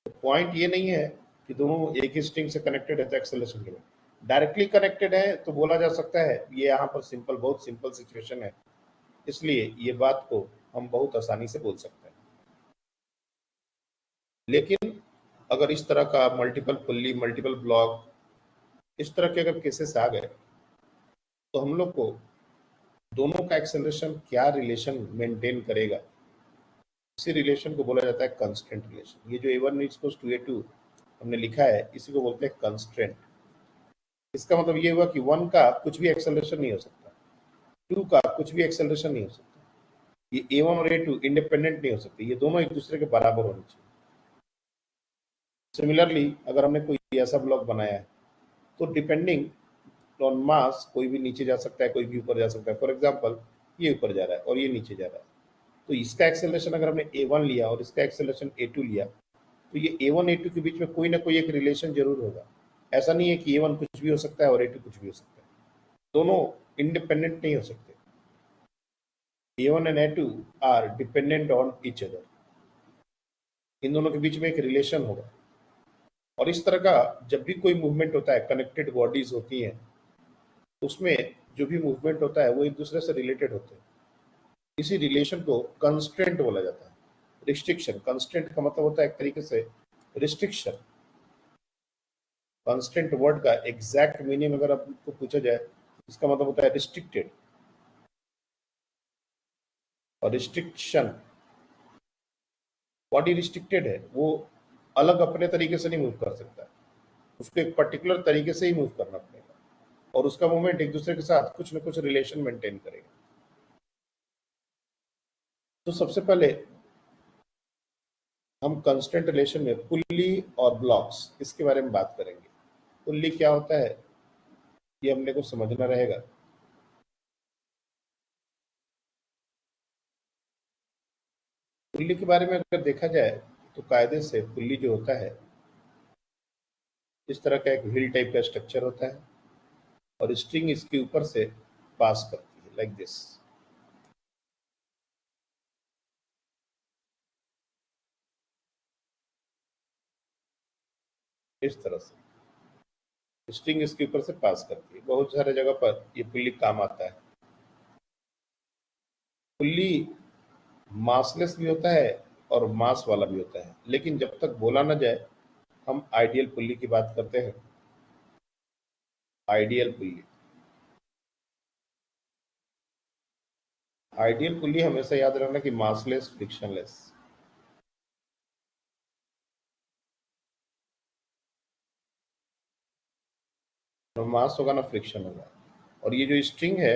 तो पॉइंट ये नहीं है कि दोनों एक ही स्ट्रिंग से कनेक्टेड है तो एक्सेलरेशन के लिए डायरेक्टली कनेक्टेड है तो बोला जा सकता है ये यहाँ पर सिंपल, बहुत सिंपल सिचुएशन है, इसलिए ये बात को हम बहुत आसानी से बोल सकते हैं। लेकिन अगर इस तरह का मल्टीपल पुल्ली, मल्टीपल ब्लॉक, इस तरह के अगर केसेस आ गए तो हम लोग को दोनों का एक्सेलरेशन क्या रिलेशन मेंटेन करेगा, इसी रिलेशन को बोला जाता है कंस्ट्रेंट रिलेशन। ये जो A1 इक्वल्स टू A2 हमने लिखा है इसी को बोलते हैं कंस्ट्रेंट। इसका मतलब ये हुआ कि 1 का कुछ भी एक्सेलरेशन नहीं हो सकता, 2 का कुछ भी एक्सेलरेशन नहीं हो सकता, ये A1 और A2 इंडिपेंडेंट नहीं हो सकते, ये दोनों एक दूसरे के बराबर होने चाहिए। सिमिलरली अगर हमने कोई ऐसा ब्लॉक बनाया है तो डिपेंडिंग ऑन मास कोई भी नीचे जा सकता है, कोई भी ऊपर जा सकता है। फॉर एग्जांपल ये ऊपर जा रहा है और ये नीचे जा रहा है, तो इसका एक्सेलरेशन अगर हमने A1 लिया और इसका एक्सेलरेशन A2 लिया तो ये A1 A2 के बीच में कोई ना कोई एक रिलेशन जरूर होगा। ऐसा नहीं है कि A1 कुछ भी हो सकता है और A2 कुछ भी हो सकता है, दोनों इंडिपेंडेंट नहीं हो सकते। A1 and A2 are dependent on each other, इन दोनों के बीच में एक रिलेशन होगा। और इस तरह का जब भी कोई मूवमेंट होता है, कनेक्टेड बॉडीज होती हैं, उसमें जो भी मूवमेंट होता है वो एक दूसरे से रिलेटेड होते हैं। इसी रिलेशन को कंस्ट्रेंट बोला जाता है। रिस्ट्रिक्शन, कंस्ट्रेंट का मतलब होता है एक तरीके से रिस्ट्रिक्शन। कंस्ट्रेंट वर्ड का एग्जैक्ट मीनिंग अगर आपको पूछा जाए इसका मतलब होता है रिस्ट्रिक्टेड। और रिस्ट्रिक्शन, बॉडी रिस्ट्रिक्टेड है, वो अलग अपने तरीके से नहीं मूव कर सकता, उसको एक पर्टिकुलर तरीके से ही मूव करना पड़ेगा और उसका मूवमेंट एक दूसरे के साथ कुछ न कुछ रिलेशन मेंटेन करेगा। तो सबसे पहले हम कंस्टेंट रिलेशन में पुल्ली और ब्लॉक्स, इसके बारे में बात करेंगे। पुल्ली क्या होता है ये हमने को समझना रहेगा। पुल्ली के बारे में अगर देखा जाए तो कायदे से पुल्ली जो होता है इस तरह का एक व्हील टाइप का स्ट्रक्चर होता है और स्ट्रिंग इसके ऊपर से पास करती है लाइक दिस। इस तरह से स्ट्रिंग इसके ऊपर से पास करती है। बहुत सारे जगह पर ये पुल्ली काम आता है। पुल्ली मासलेस भी होता है और मास वाला भी होता है, लेकिन जब तक बोला ना जाए हम आइडियल पुल्ली की बात करते हैं। आइडियल पुल्ली, आइडियल पुल्ली हमेशा याद रखना कि मासलेस, फ्रिक्शनलेस। मास होगा ना फ्रिक्शन होगा। और ये जो स्ट्रिंग है,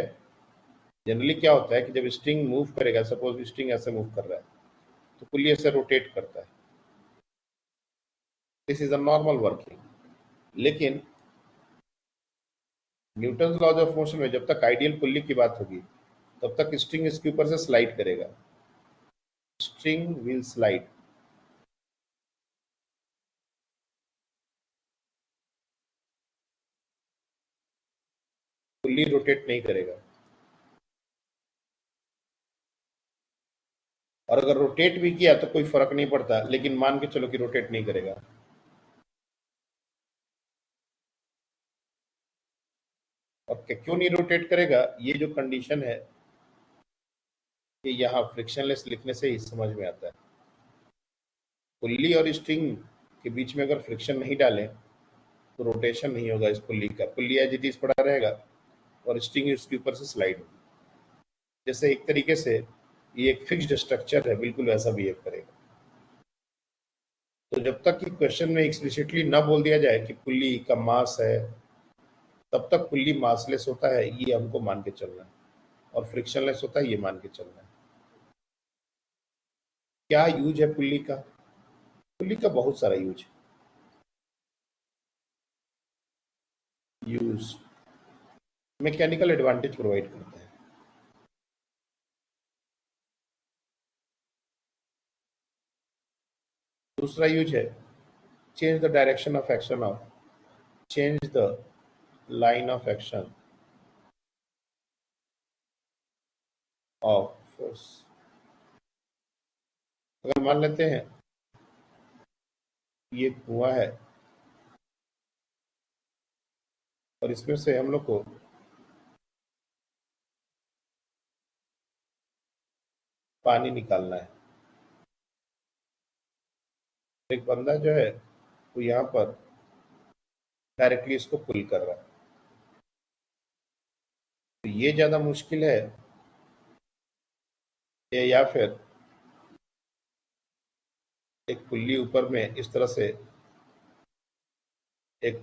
जनरली क्या होता है कि जब स्ट्रिंग मूव करेगा, सपोज स्ट्रिंग ऐसे मूव कर रहा है तो पुल्ली ऐसे रोटेट करता है, this is a normal working. लेकिन न्यूटन लॉज ऑफ मोशन में जब तक आइडियल पुल्ली की बात होगी तब तक स्ट्रिंग इसके ऊपर से स्लाइड करेगा। string will slide. Pulley rotate नहीं करेगा, और अगर रोटेट भी किया तो कोई फर्क नहीं पड़ता, लेकिन मान के चलो कि रोटेट नहीं करेगा। और क्यों नहीं रोटेट करेगा, ये जो कंडीशन है ये यहाँ फ्रिक्शनलेस लिखने से ही समझ में आता है। पुल्ली और स्ट्रिंग के बीच में अगर फ्रिक्शन नहीं डालें तो रोटेशन नहीं होगा इस पुल्ली का। पुल्ली एज इट इज पड़ा रहेगा और स्ट्रिंग उसके ऊपर से स्लाइड होगी। जैसे एक तरीके से ये एक फिक्स्ड स्ट्रक्चर है, बिल्कुल वैसा बिहेव करेगा। तो जब तक कि क्वेश्चन में एक्सप्लिसिटली ना बोल दिया जाए कि पुल्ली का मास है, तब तक पुल्ली मासलेस होता है ये हमको मान के चलना है, और फ्रिक्शनलेस होता है ये मान के चलना है। क्या यूज है पुल्ली का? पुल्ली का बहुत सारा यूज मैकेनिकल एडवांटेज प्रोवाइड करता है। दूसरा यूज है change the direction of action of, change the line of action of force. अगर मान लेते हैं ये कुआं है और इसमें से हम लोग को पानी निकालना है, एक बंदा जो है वो यहाँ पर डायरेक्टली इसको पुल कर रहा है। तो ये ज्यादा मुश्किल है या फिर एक पुल्ली ऊपर में इस तरह से एक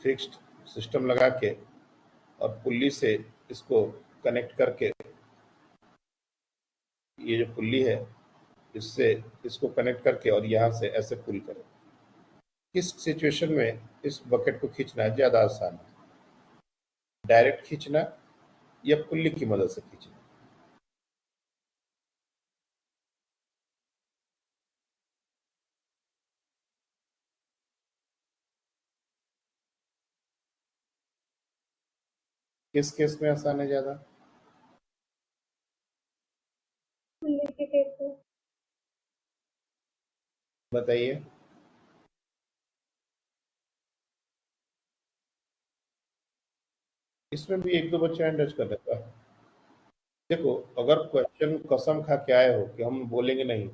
फिक्स्ड सिस्टम लगा के और पुल्ली से इसको कनेक्ट करके, ये जो पुल्ली है इससे इसको कनेक्ट करके और यहाँ से ऐसे पुल करें। किस सिचुएशन में इस बकेट को खींचना है ज्यादा आसान है, डायरेक्ट खींचना या पुल्ली की मदद से खींचना? किस केस में आसान है ज्यादा? पुल्ली के केस में। बताइए। इसमें भी एक दो बच्चे हैंड टच कर देता है। देखो, अगर क्वेश्चन कसम खा के आए हो कि हम बोलेंगे नहीं,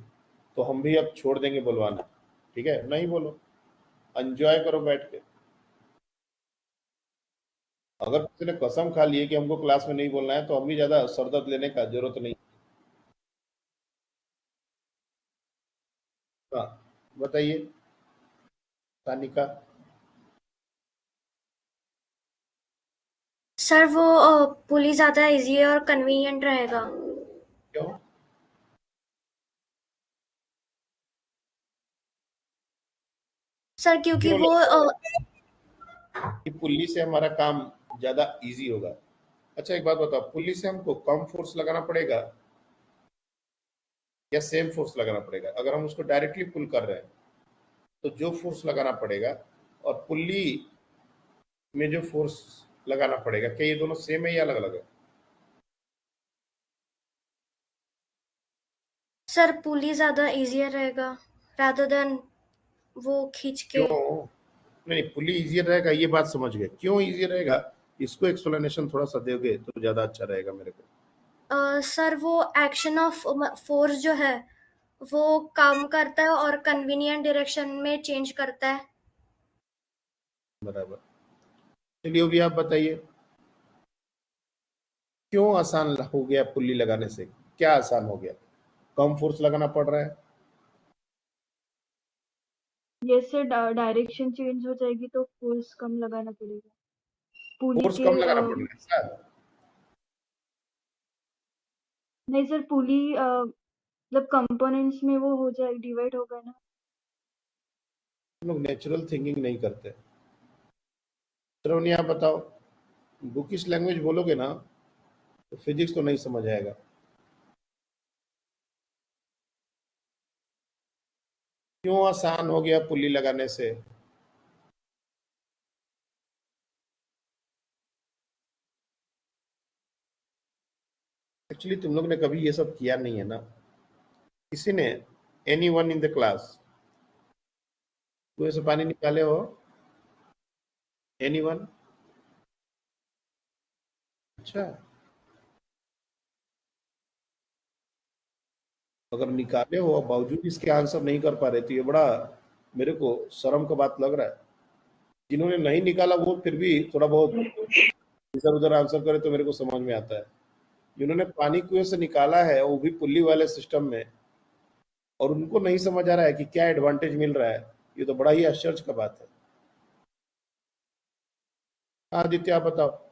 तो हम भी अब छोड़ देंगे बोलवाना, ठीक है? नहीं बोलो, एंजॉय करो बैठ के। अगर किसी ने कसम खा ली है कि हमको क्लास में नहीं बोलना है, तो हम भी ज्यादा सरदर्द लेने का जरूरत नहीं। हाँ, बताइए तानिका। सर वो पुली ज्यादा इजी है और कन्वीनियंट रहेगा। क्यों? सर क्योंकि क्यों वो कि पुल्ली से हमारा काम ज्यादा इजी होगा? अच्छा एक बात बताओ, पुल्ली से हमको कम फोर्स लगाना पड़ेगा या सेम फोर्स लगाना पड़ेगा? अगर हम उसको डायरेक्टली पुल कर रहे हैं तो जो फोर्स लगाना पड़ेगा और पुल्ली में जो फोर्स लगाना पड़ेगा, क्या ये दोनों सेम है या अलग अलग है? सर पुली ज्यादा इजियर रहेगा रादर देन वो खींच के। क्यों? नहीं, पुल्ली इजी रहेगा ये बात समझ गए, क्यों इजी रहेगा इसको एक्सप्लेनेशन थोड़ा सा दोगे तो ज्यादा अच्छा रहेगा मेरे को। सर वो एक्शन ऑफ फोर्स जो है वो कम करता है और कन्वीनियंट डायरेक्शन में चेंज करता है। बराबर। चलिए अभी आप बताइए क्यों आसान हो गया पुल्ली लगाने से? क्या आसान हो गया? कम फोर्स लगाना पड़ रहा है? ये से डायरेक्शन चेंज हो जाएगी तो फोर्स कम लगाना पड़ेगा पुली फोर्स के। कम लगाना पड़ रहा है सर? नहीं सर, पुली मतलब कंपोनेंट्स में वो हो जाए, डिवाइड होगा ना। हम लोग नेचुरल थिंकिंग नहीं करते। श्रवणी आप बताओ, बुकिश लैंग्वेज बोलोगे ना तो फिजिक्स तो नहीं समझ आएगा। क्यों आसान हो गया पुल्ली लगाने से? एक्चुअली तुम लोग ने कभी ये सब किया नहीं है ना, किसी ने, एनीवन इन द क्लास कुएं से पानी निकाले हो? एनीवन? अच्छा, अगर निकाले हो बावजूद इसके आंसर नहीं कर पा रहे तो ये बड़ा मेरे को शर्म का बात लग रहा है। जिन्होंने नहीं निकाला वो फिर भी थोड़ा बहुत इधर उधर आंसर करे तो मेरे को समझ में आता है। जिन्होंने पानी कुएं से निकाला है वो भी पुल्ली वाले सिस्टम में, और उनको नहीं समझ आ रहा है कि क्या एडवांटेज मिल रहा है, ये तो बड़ा ही आश्चर्य का बात है। आदित्य आप बताओ।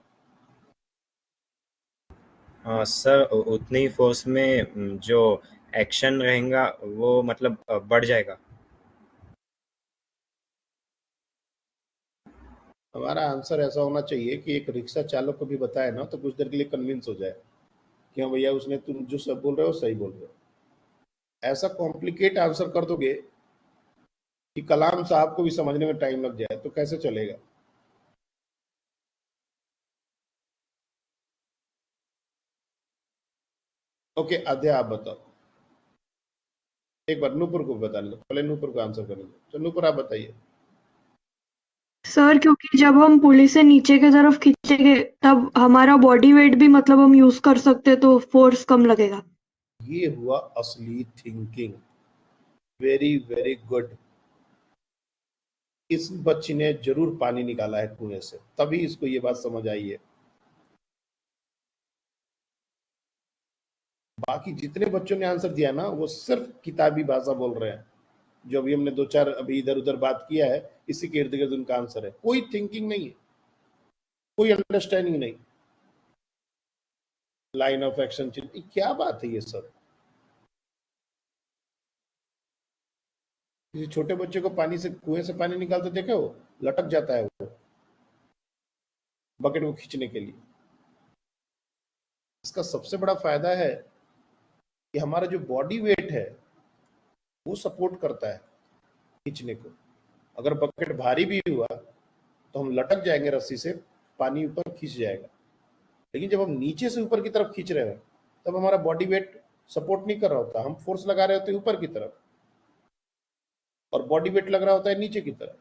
सर उतनी फोर्स में जो एक्शन रहेगा वो मतलब बढ़ जाएगा। हमारा आंसर ऐसा होना चाहिए कि एक रिक्शा चालक को भी बताए ना तो कुछ देर के लिए कन्विंस हो जाए कि हाँ भैया उसने, तुम जो सब बोल रहे हो सही बोल रहे हो। ऐसा कॉम्प्लिकेट आंसर कर दोगे कि कलाम साहब को भी समझने में टाइम लग जाए तो कैसे चलेगा? ओके आद्या आप बताओ, एक बार नूपुर को बता लो, पहले नूपुर को आंसर करने दो। तो नूपुर आप बताइए। सर क्योंकि जब हम पुली से नीचे की तरफ खींचेंगे तब हमारा बॉडी वेट भी मतलब हम यूज कर सकते तो फोर्स कम लगेगा। ये हुआ असली थिंकिंग, वेरी वेरी गुड। इस बच्ची ने जरूर पानी निकाला है कुएं से, तभी इसको ये बात समझ आई है। बाकी जितने बच्चों ने आंसर दिया ना वो सिर्फ किताबी भाषा बोल रहे हैं। जो अभी हमने दो चार अभी इधर उधर बात किया है इसी के इर्द गिर्द उनका आंसर है, कोई थिंकिंग नहीं है, कोई अंडरस्टैंडिंग नहीं। लाइन ऑफ एक्शन चिन्ह, क्या बात है ये सब? किसी छोटे बच्चे को पानी से, कुएं से पानी निकालते देखे हो? लटक जाता है वो बकेट को खींचने के लिए। इसका सबसे बड़ा फायदा है कि हमारा जो बॉडी वेट है वो सपोर्ट करता है खींचने को। अगर बकेट भारी भी हुआ तो हम लटक जाएंगे रस्सी से, पानी ऊपर खींच जाएगा। लेकिन जब हम नीचे से ऊपर की तरफ खींच रहे हैं तब हमारा बॉडी वेट सपोर्ट नहीं कर रहा होता, हम फोर्स लगा रहे होते हैं ऊपर की तरफ और बॉडी वेट लग रहा होता है नीचे की तरफ।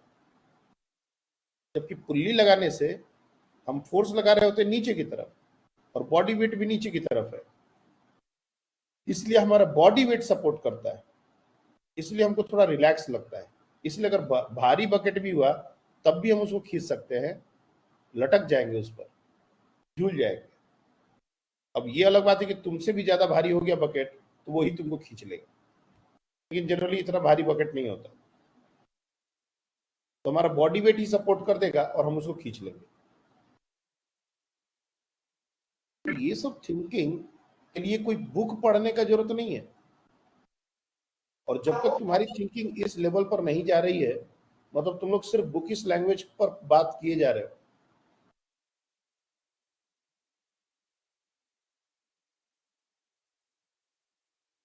जबकि पुल्ली लगाने से हम फोर्स लगा रहे होते हैं नीचे की तरफ और बॉडी वेट भी नीचे की तरफ है, इसलिए हमारा बॉडी वेट सपोर्ट करता है, इसलिए हमको थोड़ा रिलैक्स लगता है। इसलिए अगर भारी बकेट भी हुआ तब भी हम उसको खींच सकते हैं, लटक जाएंगे उस पर, झूल जाएंगे। अब ये अलग बात है कि तुमसे भी ज्यादा भारी हो गया बकेट तो वही तुमको खींच लेगा, लेकिन जनरली इतना भारी बकेट नहीं होता, तो हमारा बॉडी वेट ही सपोर्ट कर देगा और हम उसको खींच लेंगे। ये सब थिंकिंग के लिए कोई बुक पढ़ने का जरूरत नहीं है, और जब तक तुम्हारी थिंकिंग इस लेवल पर नहीं जा रही है, मतलब तुम लोग सिर्फ बुक इस लैंग्वेज पर बात किए जा रहे हो।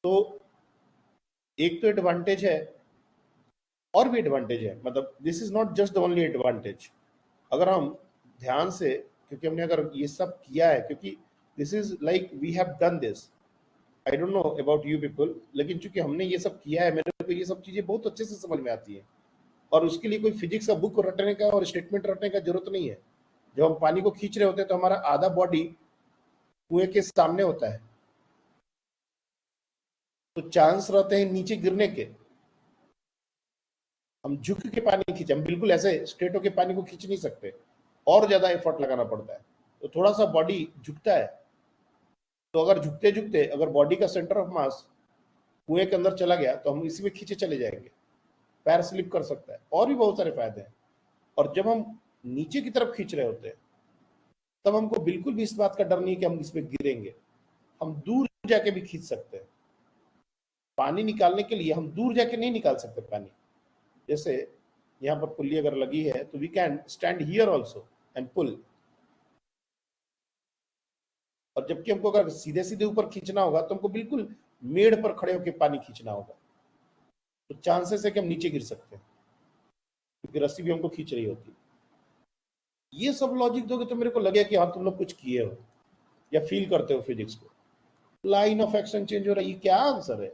तो एक तो एडवांटेज है, और भी एडवांटेज है, मतलब this is not just the only advantage. अगर हम ध्यान से, क्योंकि हमने अगर ये सब किया है, क्योंकि this is like we have done this, I don't know about you people, लेकिन चूंकि हमने ये सब किया है मेरे को ये सब चीजें बहुत अच्छे से समझ में आती है। और उसके लिए कोई फिजिक्स का बुक रटने का और स्टेटमेंट रटने का जरूरत नहीं है। जब हम पानी को खींच रहे होते हैं तो हमारा आधा बॉडी कुएं के सामने होता है, तो चांस रहते हैं नीचे गिरने के। हम झुक के पानी खींचे, हम बिल्कुल ऐसे स्ट्रेट होके पानी को खींच नहीं सकते, और ज्यादा एफर्ट लगाना पड़ता है, तो थोड़ा सा बॉडी झुकता है। तो अगर झुकते झुकते अगर बॉडी का सेंटर ऑफ मास कुएं के अंदर चला गया तो हम इसी में खींचे चले जाएंगे, पैर स्लिप कर सकता है, और भी बहुत सारे फायदे हैं। और जब हम नीचे की तरफ खींच रहे होते हैं तब हमको बिल्कुल भी इस बात का डर नहीं कि हम इसमें गिरेंगे, हम दूर जाके भी खींच सकते हैं। पानी निकालने के लिए हम दूर जाके नहीं निकाल सकते पानी, जैसे यहाँ पर पुल्ली अगर लगी है तो we can stand here also and pull. और जबकि हमको अगर सीधे सीधे ऊपर खींचना होगा तो हमको बिल्कुल मेड़ पर खड़े होकर पानी खींचना होगा। तो चांसेस है कि हम नीचे गिर सकते हैं, क्योंकि रस्सी भी हमको खींच रही होती है। ये सब लॉजिक दोगे तो मेरे को लगेगा कि हाँ तुम लोग कुछ किए हो या फील करते हो फिजिक्स को। लाइन ऑफ एक्शन चेंज हो रहा है, ये क्या आंसर है?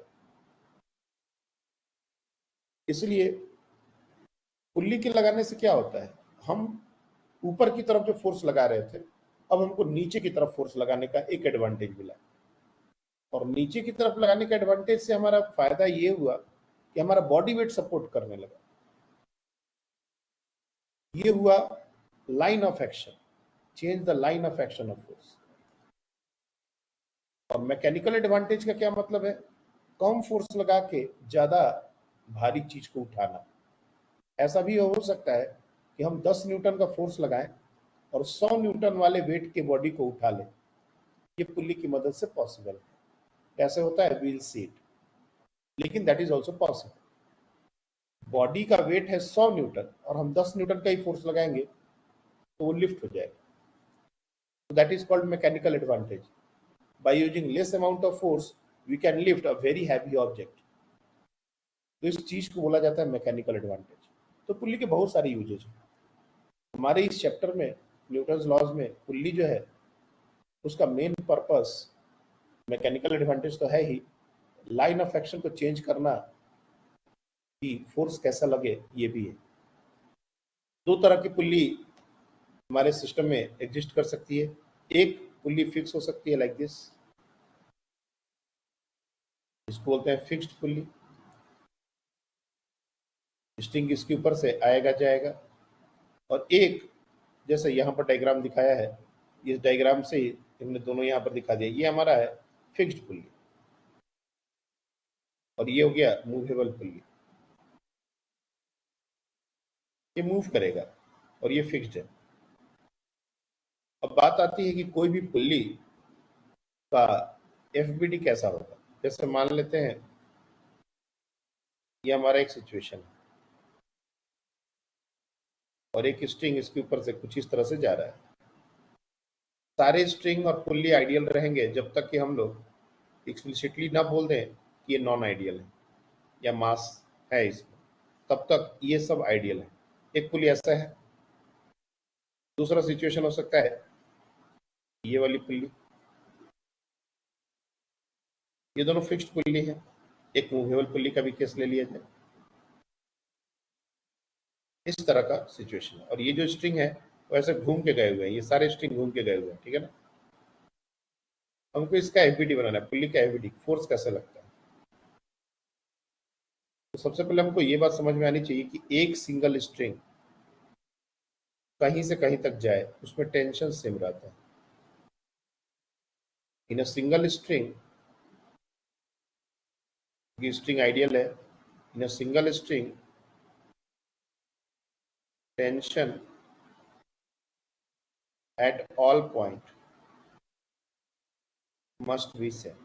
इसलिए पुल्ली के लगाने से क्या होता है, हम ऊपर की तरफ जो फोर्स लगा रहे थे, अब हमको नीचे की तरफ फोर्स लगाने का एक एडवांटेज मिला। और नीचे की तरफ लगाने का एडवांटेज से हमारा फायदा ये हुआ कि हमारा बॉडी वेट सपोर्ट करने लगा। ये हुआ line of action, change the line of action of force. और मैकेनिकल एडवांटेज का क्या मतलब है? कम फोर्स लगा के ज्यादा भारी चीज को उठाना। ऐसा भी हो सकता है कि हम 10 न्यूटन का फोर्स लगाएं और 100 न्यूटन वाले वेट के बॉडी को उठा लें। ये पुल्ली की मदद से पॉसिबल है। कैसे होता है? व्हील सीट, लेकिन that is also possible. Body का वेट है 100 न्यूटन और हम 10 न्यूटन का ही फोर्स लगाएंगे तो वो लिफ्ट हो जाएगा। That is called mechanical advantage. By using less amount of force we can lift a very heavy object. तो इस चीज को बोला जाता है मैकेनिकल एडवांटेज। तो पुल्ली के बहुत सारे यूजेज हैं। हमारे इस चैप्टर में न्यूटन्स लॉज में पुल्ली जो है उसका मेन पर्पस मैकेनिकल एडवांटेज तो है ही, लाइन ऑफ एक्शन को चेंज करना कि फोर्स कैसा लगे ये भी है। दो तरह की पुल्ली हमारे सिस्टम में एग्जिस्ट कर सकती है। एक पुल्ली फिक्स हो सकती है लाइक दिस, इसको बोलते हैं फिक्स्ड पुल्ली। स्ट्रिंग इसके ऊपर से आएगा जाएगा। और एक जैसे यहाँ पर डायग्राम दिखाया है, इस डायग्राम से ही हमने दोनों यहाँ पर दिखा दिया, ये हमारा है फिक्स्ड पुल्ली और ये हो गया मूवेबल पुल्ली। ये मूव करेगा और ये फिक्स्ड है। अब बात आती है कि कोई भी पुल्ली का एफबीडी कैसा होगा। जैसे मान लेते हैं ये हमारा एक सिचुएशन है और एक स्ट्रिंग इसके ऊपर से कुछ इस तरह से जा रहा है। सारे स्ट्रिंग और पुल्ली आइडियल रहेंगे जब तक कि हम लोग एक्सप्लिसिटली ना बोल दें कि ये नॉन आइडियल है या मास है इसमें, तब तक ये सब आइडियल है। एक पुल्ली ऐसा है। दूसरा सिचुएशन हो सकता है ये वाली पुल्ली, ये दोनों फिक्स्ड पुल्ली है। एक मूवेबल पुल्ली का भी केस ले लिया जाए, इस तरह का सिचुएशन है। और ये जो स्ट्रिंग है वो ऐसे घूम के गए हुए हैं, ये सारे स्ट्रिंग घूम के गए हुए हैं, ठीक है ना। हमको इसका एफबीडी बनाना है, पुल्ली का एफबीडी, फोर्स कैसे लगता है। तो सबसे पहले हमको ये बात समझ में आनी चाहिए कि एक सिंगल स्ट्रिंग कहीं से कहीं तक जाए उसमें टेंशन सेम रहता है। इन अ सिंगल स्ट्रिंग, ये स्ट्रिंग आइडियल है, in a single string tension at all point must be same।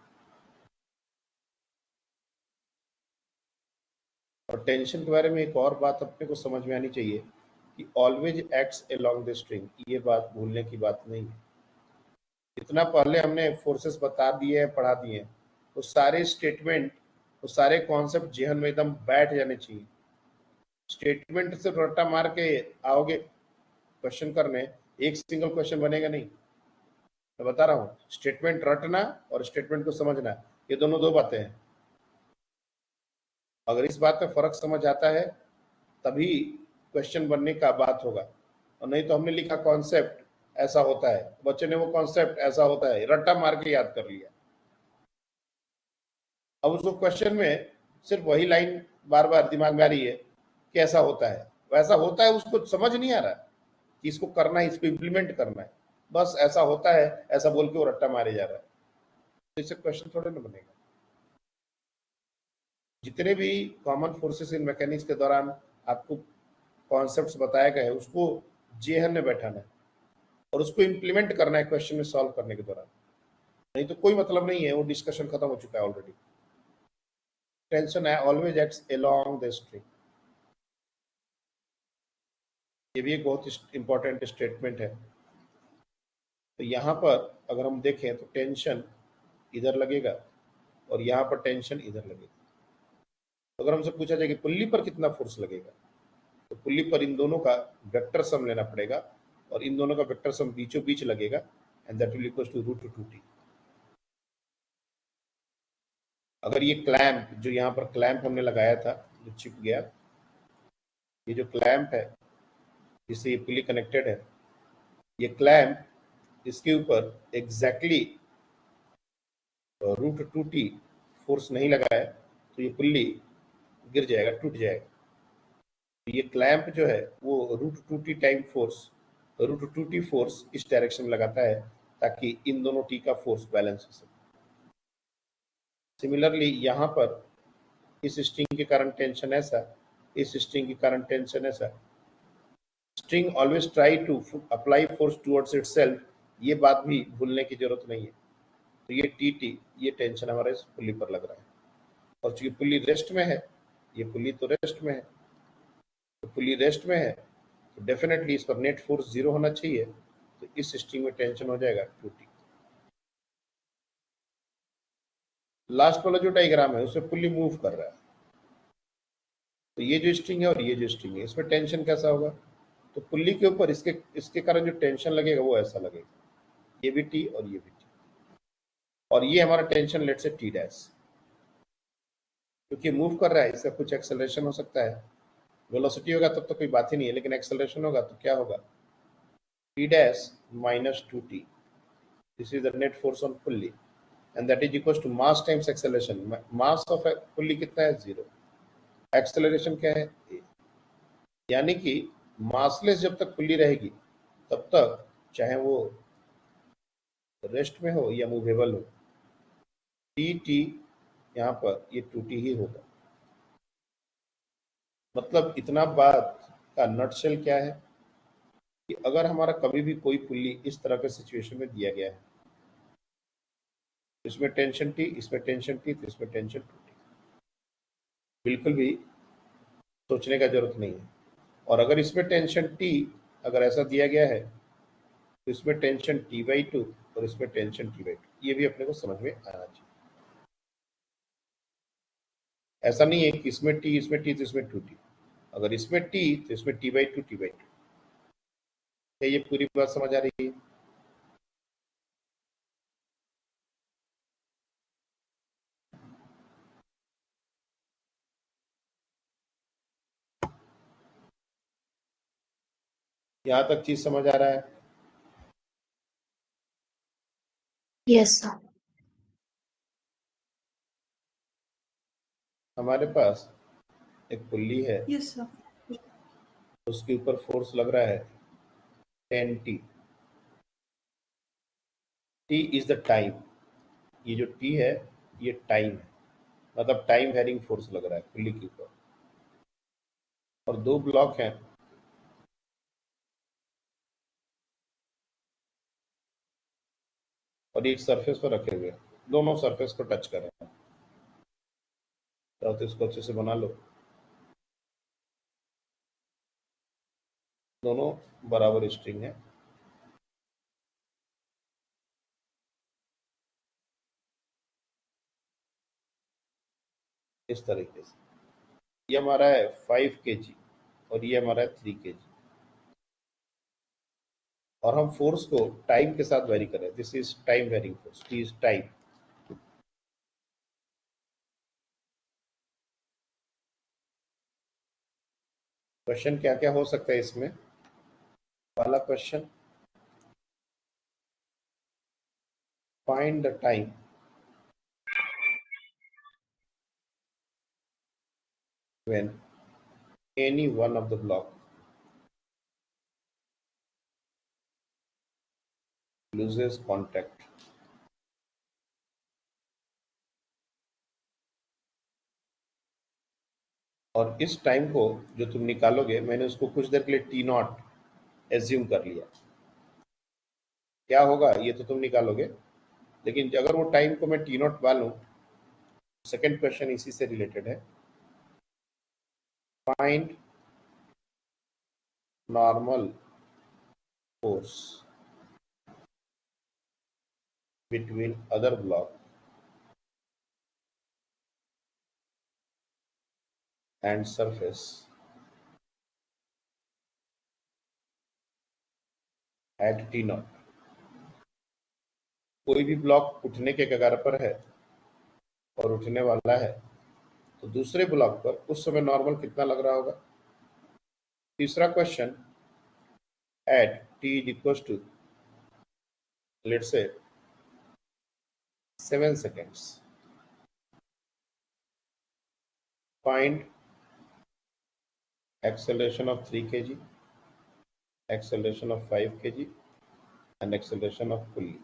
और टेंशन के बारे में एक और बात अपने को समझ में आनी चाहिए कि always acts along the string. ये बात भूलने की बात नहीं है। इतना पहले हमने फोर्सेस बता दिए हैं, पढ़ा दिए हैं, तो सारे स्टेटमेंट, तो सारे कॉन्सेप्ट जेहन में एकदम बैठ जाने चाहिए। स्टेटमेंट से रट्टा मार के आओगे क्वेश्चन करने, एक सिंगल क्वेश्चन बनेगा नहीं। मैं बता रहा हूँ, स्टेटमेंट रटना और स्टेटमेंट को समझना, ये दोनों दो बातें हैं। अगर इस बात में फर्क समझ आता है तभी क्वेश्चन बनने का बात होगा, और नहीं तो हमने लिखा कॉन्सेप्ट ऐसा होता है, बच्चे ने वो कॉन्सेप्ट ऐसा होता है रट्टा मार के याद कर लिया। अब उसको क्वेश्चन में सिर्फ वही लाइन बार बार दिमाग में आ रही है कि ऐसा होता है वैसा होता है, उसको समझ नहीं आ रहा कि इसको करना है, इसको इम्प्लीमेंट करना है। बस ऐसा होता है ऐसा बोल के वो रट्टा मारे जा रहा है, तो इससे क्वेश्चन थोड़े ना बनेगा। जितने भी कॉमन फोर्सेस इन मैकेनिक्स के दौरान आपको कॉन्सेप्ट्स बताए गए उसको जेहन में बैठाना है और उसको इम्प्लीमेंट करना है क्वेश्चन में सॉल्व करने के दौरान, नहीं तो कोई मतलब नहीं है, वो डिस्कशन खत्म हो चुका है ऑलरेडी। टेंशन है always acts along the string, ये भी एक बहुत इंपॉर्टेंट स्टेटमेंट है। तो यहाँ पर अगर हम देखें तो टेंशन इधर लगेगा और यहाँ पर टेंशन इधर लगेगा। तो अगर हमसे पूछा जाए कि पुल्ली पर कितना फोर्स लगेगा, तो पुल्ली पर इन दोनों का वेक्टर सम लेना पड़ेगा और इन दोनों का वेक्टर सम बीचों बीच लगेगा and that will equal to √2t। अगर ये क्लैंप जो यहाँ पर क्लैंप हमने लगाया था जो चिप गया, ये जो क्लैंप है जिससे ये पुल्ली कनेक्टेड है, ये क्लैंप इसके ऊपर एग्जैक्टली √2t फोर्स नहीं लगा है तो ये पुल्ली गिर जाएगा, टूट जाएगा। ये क्लैंप जो है वो √2t time force, √2t force इस डायरेक्शन में लगाता है ताकि इन दोनों टी का फोर्स बैलेंस हो सके। सिमिलरली यहाँ पर इस स्ट्रिंग के कारण टेंशन ऐसा, इस स्ट्रिंग के कारण टेंशन ऐसा। String always try to apply force towards itself, ये बात भी भूलने की जरूरत नहीं है। तो ये टी ये टेंशन हमारे इस पुल्ली पर लग रहा है और चूंकि पुल्ली रेस्ट में है, ये पुल्ली तो रेस्ट में है, तो पुल्ली रेस्ट में है तो डेफिनेटली इस पर नेट फोर्स 0 होना चाहिए। तो इस स्ट्रिंग में टेंशन हो जाएगा 2t। लास्ट वाला जो डायग्राम है उसमें पुल्ली मूव कर रहा है, तो ये जो स्ट्रिंग है और ये जो स्ट्रिंग है इसमें टेंशन कैसा होगा, तो पुल्ली के ऊपर इसके कारण जो टेंशन लगेगा वो ऐसा लगेगा, ये भी टी और ये भी टी, और ये हमारा टेंशन लेट से टी डैश, क्योंकि मूव कर रहा है इसका कुछ एक्सेलरेशन हो सकता है। वेलोसिटी होगा तब तो कोई बात ही नहीं है, लेकिन एक्सेलरेशन होगा तो क्या होगा, T dash minus 2t, this is the net force on pulley and that is equal to mass times acceleration. Mass of pulley कितना है, 0, एक्सेलरेशन क्या है, a। यानी कि मासलेस जब तक पुल्ली रहेगी तब तक चाहे वो रेस्ट में हो या मूवेबल हो, टी यहाँ पर ये 2t ही होगा। मतलब इतना बात का नटशेल क्या है कि अगर हमारा कभी भी कोई पुल्ली इस तरह के सिचुएशन में दिया गया है, इसमें टेंशन टी, इसमें टेंशन टी, तो इसमें टेंशन 2t, बिल्कुल भी सोचने का जरूरत नहीं है। और अगर इसमें टेंशन टी अगर ऐसा दिया गया है तो इसमें टेंशन t/2 और इसमें टेंशन t/2, ये भी अपने को समझ में आना चाहिए। ऐसा नहीं है कि इसमें टी तो इसमें 2t, अगर इसमें टी तो इसमें t/2 t/2। क्या ये पूरी बात समझ आ रही है? यहाँ तक चीज समझ आ रहा है? Yes sir. हमारे पास एक पुल्ली है, यस सर। उसके ऊपर फोर्स लग रहा है 10t। t is the time, ये जो t है ये टाइम है, मतलब टाइम वेरिंग फोर्स लग रहा है पुल्ली के ऊपर। और दो ब्लॉक हैं, और एक सरफेस पर रखे हुए हैं, दोनों सरफेस को टच कर रहे हैं। तो इसको अच्छे से बना लो, दोनों बराबर स्ट्रिंग है। इस तरीके से ये हमारा है 5 kg और ये हमारा है 3 kg, और हम फोर्स को टाइम के साथ वेरी करें। This is time varying force, T is time. Question क्या क्या हो सकता है इसमें? पहला question, find the time when any one of the block loses contact। और इस टाइम को जो तुम निकालोगे, मैंने उसको कुछ देर के लिए t0 एज्यूम कर लिया, क्या होगा ये तो तुम निकालोगे, लेकिन अगर वो टाइम को मैं t0 मानूं, सेकेंड क्वेश्चन इसी से रिलेटेड है। Find normal force between other block and surface at T naught. कोई भी ब्लॉक उठने के कगार पर है और उठने वाला है तो दूसरे ब्लॉक पर उस समय नॉर्मल कितना लग रहा होगा। तीसरा question, at t is equals to let's say 7 seconds, find acceleration of 3 kg, acceleration of 5 kg and acceleration of pulley.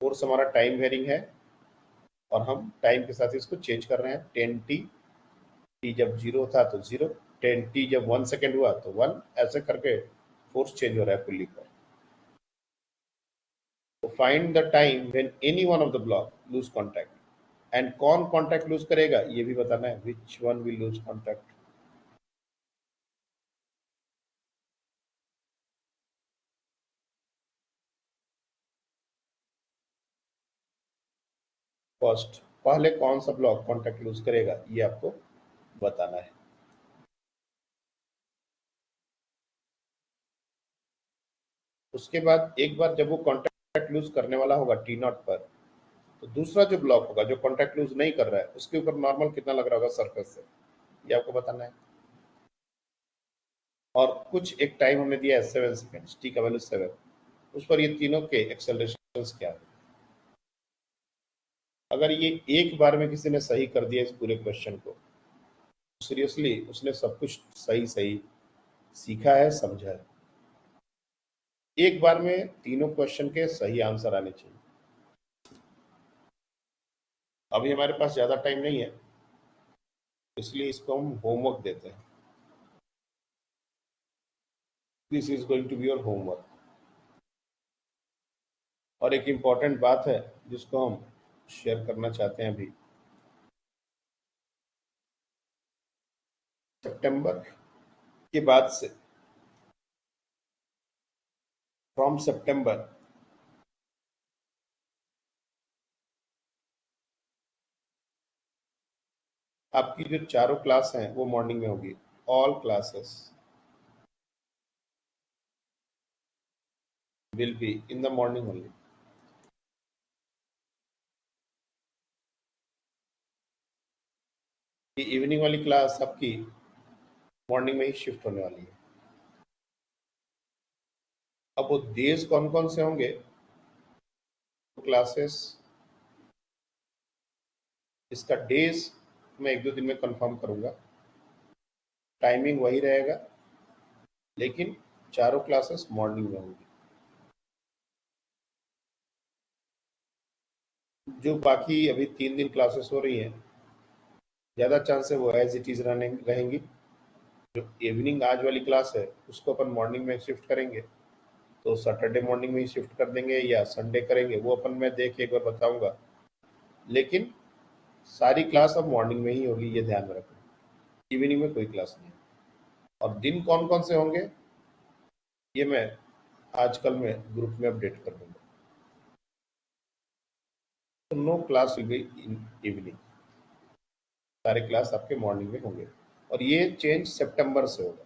Force हमारा टाइम वेरिंग है और हम टाइम के साथ इसको चेंज कर रहे हैं। 10t, t जब 0 था तो 0, 10t जब 1 सेकेंड हुआ तो 1, ऐसे करके फोर्स चेंज हो रहा है पुल्ली पर। तो find the time when any one of the block lose contact, and कौन कॉन्टैक्ट लूज करेगा ये भी बताना है, which one will lose contact. First, पहले कौन सा ब्लॉक कॉन्टैक्ट लूज करेगा ये आपको बताना है। उसके बाद एक बार जब वो कॉन्टैक्ट लूज करने वाला होगा टी नॉट पर, तो दूसरा जो ब्लॉक होगा जो कॉन्टैक्ट लूज नहीं कर रहा है उसके ऊपर नॉर्मल कितना लग रहा होगा सरफेस से, ये आपको बताना है। और कुछ एक टाइम हमने दिया है 7 सेकेंड्स, टी का वैल्यू 7, उस पर ये तीनों के एक्सेलरेशंस क्या है। अगर ये एक बार में किसी ने सही कर दिया इस पूरे क्वेश्चन को, सीरियसली उसने सब कुछ सही सही सीखा है, समझा है। एक बार में तीनों क्वेश्चन के सही आंसर आने चाहिए। अभी हमारे पास ज्यादा टाइम नहीं है इसलिए इसको हम होमवर्क देते हैं। This is going to be your homework. और एक इम्पॉर्टेंट बात है जिसको हम शेयर करना चाहते हैं अभी, सितंबर के बाद से, फ्रॉम सितंबर आपकी जो चारों क्लास हैं वो मॉर्निंग में होगी। All classes will be in the morning only. ये इवनिंग वाली क्लास आपकी मॉर्निंग में ही शिफ्ट होने वाली है। अब वो डेज कौन कौन से होंगे, क्लासेस, इसका डेज मैं 1-2 दिन में कंफर्म करूंगा। टाइमिंग वही रहेगा लेकिन चारों क्लासेस मॉर्निंग में होंगी। जो बाकी अभी 3 दिन क्लासेस हो रही हैं, ज़्यादा चांस है वो एज इट इज़ रहेंगी। जो इवनिंग आज वाली क्लास है उसको अपन मॉर्निंग में शिफ्ट करेंगे, तो सैटरडे मॉर्निंग में ही शिफ्ट कर देंगे या संडे करेंगे, वो अपन मैं देख के एक बार बताऊंगा। लेकिन सारी क्लास अब मॉर्निंग में ही होगी, ये ध्यान में रखना। इवनिंग में कोई क्लास नहीं। और दिन कौन कौन से होंगे ये मैं आजकल में ग्रुप में अपडेट कर दूंगा। तो no class will be in evening, सारे क्लास आपके मॉर्निंग में होंगे। और ये चेंज सितंबर से होगा।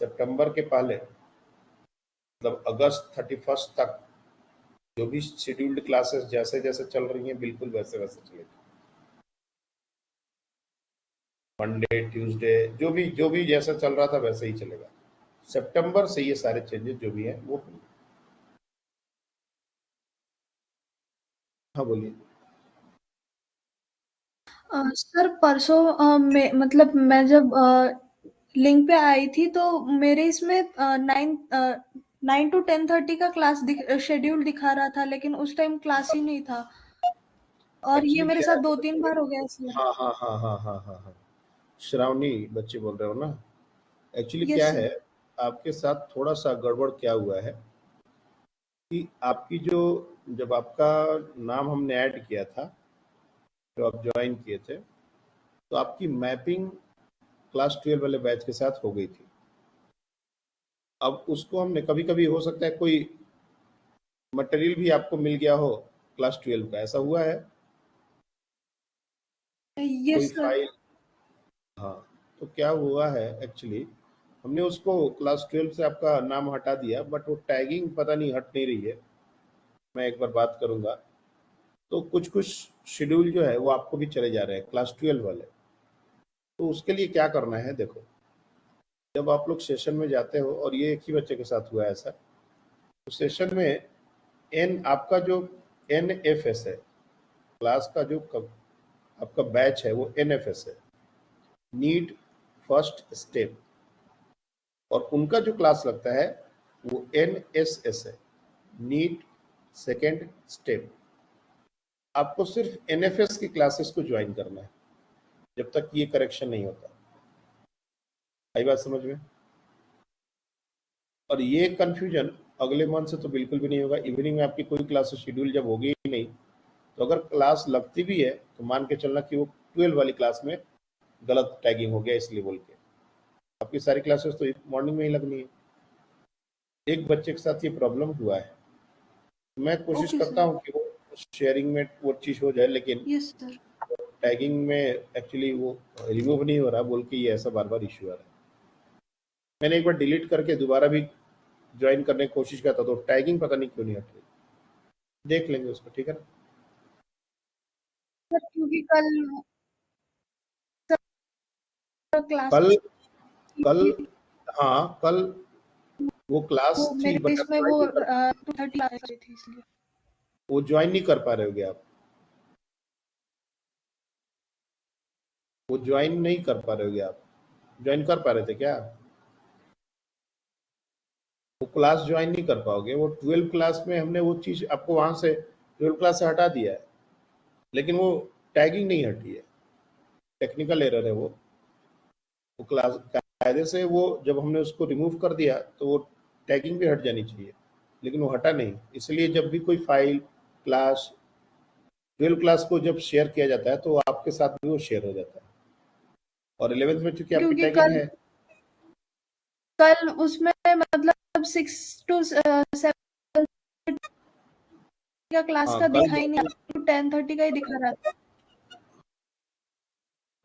सितंबर के पहले मतलब अगस्त 31 तक जो भी शेड्यूल्ड क्लासेस जैसे जैसे चल रही हैं बिल्कुल वैसे वैसे चलेगी। मंडे ट्यूसडे जो भी जैसा चल रहा था वैसे ही चलेगा। सितंबर से ये सारे चेंजेस जो भी हैं वो होंगे। हाँ बोलिए। सर परसों मतलब मैं जब लिंक पे आई थी तो मेरे इसमें 9 to 10:30 का क्लास शेड्यूल दिखा रहा था, लेकिन उस टाइम क्लास ही नहीं था। और ये एक्चुअली मेरे क्या साथ है, 2-3 बार हो गया सर। हाँ हाँ हाँ हाँ हाँ हाँ हाँ, श्रावणी बच्चे बोल रहे हो ना। एक्चुअली यस क्या सर। है, आपके साथ थोड़ा सा गड़बड़ क्या हुआ है कि आपकी जो जब आपका नाम हमने ऐड किया था, जो आप ज्वाइन किए थे, तो आपकी मैपिंग क्लास 12 वाले बैच के साथ हो गई थी। अब उसको हमने कभी कभी हो सकता है कोई मटेरियल भी आपको मिल गया हो क्लास 12 का, ऐसा हुआ है? कोई यस सर। फाइल? हाँ, तो क्या हुआ है एक्चुअली, हमने उसको क्लास 12 से आपका नाम हटा दिया, बट वो टैगिंग पता नहीं हट नहीं रही है। मैं एक बार बात करूंगा। तो कुछ कुछ शेड्यूल जो है वो आपको भी चले जा रहे हैं क्लास 12 वाले। तो उसके लिए क्या करना है, देखो, जब आप लोग सेशन में जाते हो, और ये एक ही बच्चे के साथ हुआ है ऐसा, तो सेशन में आपका जो NFS है, क्लास का जो आपका बैच है वो NFS है, नीड फर्स्ट स्टेप, और उनका जो क्लास लगता है वो NSS है, नीड सेकेंड स्टेप। आपको सिर्फ NFS की क्लासेस को ज्वाइन करना है जब तक ये करेक्शन नहीं होता। आई बात समझ में? और ये कंफ्यूजन अगले मंथ से तो बिल्कुल भी नहीं होगा। इवनिंग में आपकी कोई क्लास शेड्यूल जब होगी ही नहीं, तो अगर क्लास लगती भी है तो मान के चलना कि वो 12 वाली क्लास में गलत टैगिंग हो गया इसलिए बोल के। आपकी सारी क्लासेस तो मॉर्निंग में ही लगनी है। एक बच्चे के साथ ये प्रॉब्लम हुआ है। मैं कोशिश ओके करता सर। हूँ कि वो शेयरिंग में वो चीज़ हो जाए, लेकिन यस सर। टैगिंग में एक्चुअली वो रिमूव नहीं हो रहा बोल के ये ऐसा बार बार इश्यू आ रहा है। मैंने एक बार डिलीट करके दोबारा भी ज्वाइन करने की कोशिश किया था, तो टैगिंग पता नहीं क्यों नहीं हट रही। देख लेंगे उसको, ठीक है ना? सर क्योंकि कल क्लास कल कल हाँ, कल वो क्लास वो थी, मेरे बट इसमें वो 2:30 क्लास थी इसलिए। वो ज्वाइन नहीं कर पा रहे होगे आप। वो ज्वाइन नहीं कर पा रहे होगे आप। ज्वाइन कर पा रहे थे क्या? वो क्लास ज्वाइन नहीं कर पाओगे। वो 12 क्लास में हमने वो चीज़ आपको वहाँ से 12 क्लास से हटा दिया है, लेकिन वो टैगिंग नहीं हटी है। टेक्निकल एरर है वो क्लास कायदे से वो जब हमने उसको रिमूव कर दिया तो वो टैगिंग भी हट जानी चाहिए, लेकिन वो हटा नहीं। इसलिए जब भी कोई फाइल क्लास 12 क्लास को जब शेयर किया जाता है तो आपके साथ भी वो शेयर हो जाता है। और 11th में चूंकि आपकी क्योंकि टैगिंग है, कल उसमें मतलब 6 to 7 का क्लास हाँ का दिखा ही नहीं, 10:30 का ही दिखा रहा था।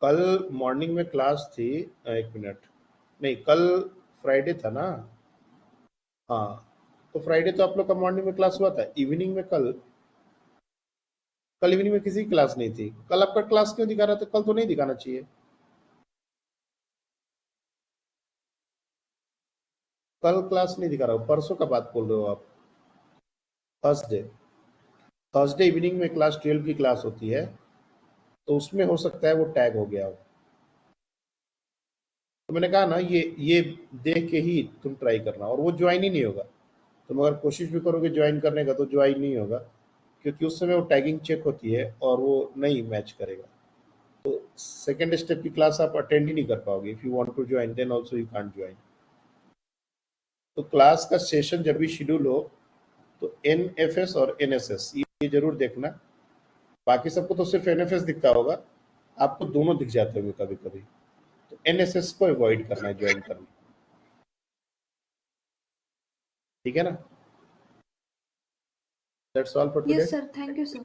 कल मॉर्निंग में क्लास थी। एक मिनट, नहीं, कल फ्राइडे था ना? हाँ, तो फ्राइडे तो आप लोग का मॉर्निंग में क्लास हुआ था। इवनिंग में कल इवनिंग में किसी की क्लास नहीं थी। कल आपका क्लास क्यों दिखा रहा था? कल तो नहीं दिखाना चाहिए। कल क्लास नहीं दिखा रहा हूँ, परसों का बात बोल रहे हो आप? थर्सडे इवनिंग में क्लास 12 की क्लास होती है, तो उसमें हो सकता है वो टैग हो गया हो। तो मैंने कहा ना, ये देख के ही तुम ट्राई करना, और वो ज्वाइन ही नहीं होगा। तुम अगर कोशिश भी करोगे ज्वाइन करने का तो ज्वाइन नहीं होगा, क्योंकि उस समय वो टैगिंग चेक होती है और वो नहीं मैच करेगा। तो सेकेंड स्टेप की क्लास आप अटेंड ही नहीं कर पाओगे। If you want to join then also you can't join. तो क्लास का सेशन जब भी शेड्यूल हो तो NFS और NSS ये जरूर देखना। बाकी सबको तो सिर्फ NFS दिखता होगा, आपको दोनों दिख जाते होंगे कभी कभी। तो NSS को अवॉइड करना है ज्वाइन करना, ठीक है ना? That's all for today. Yes sir, thank you sir.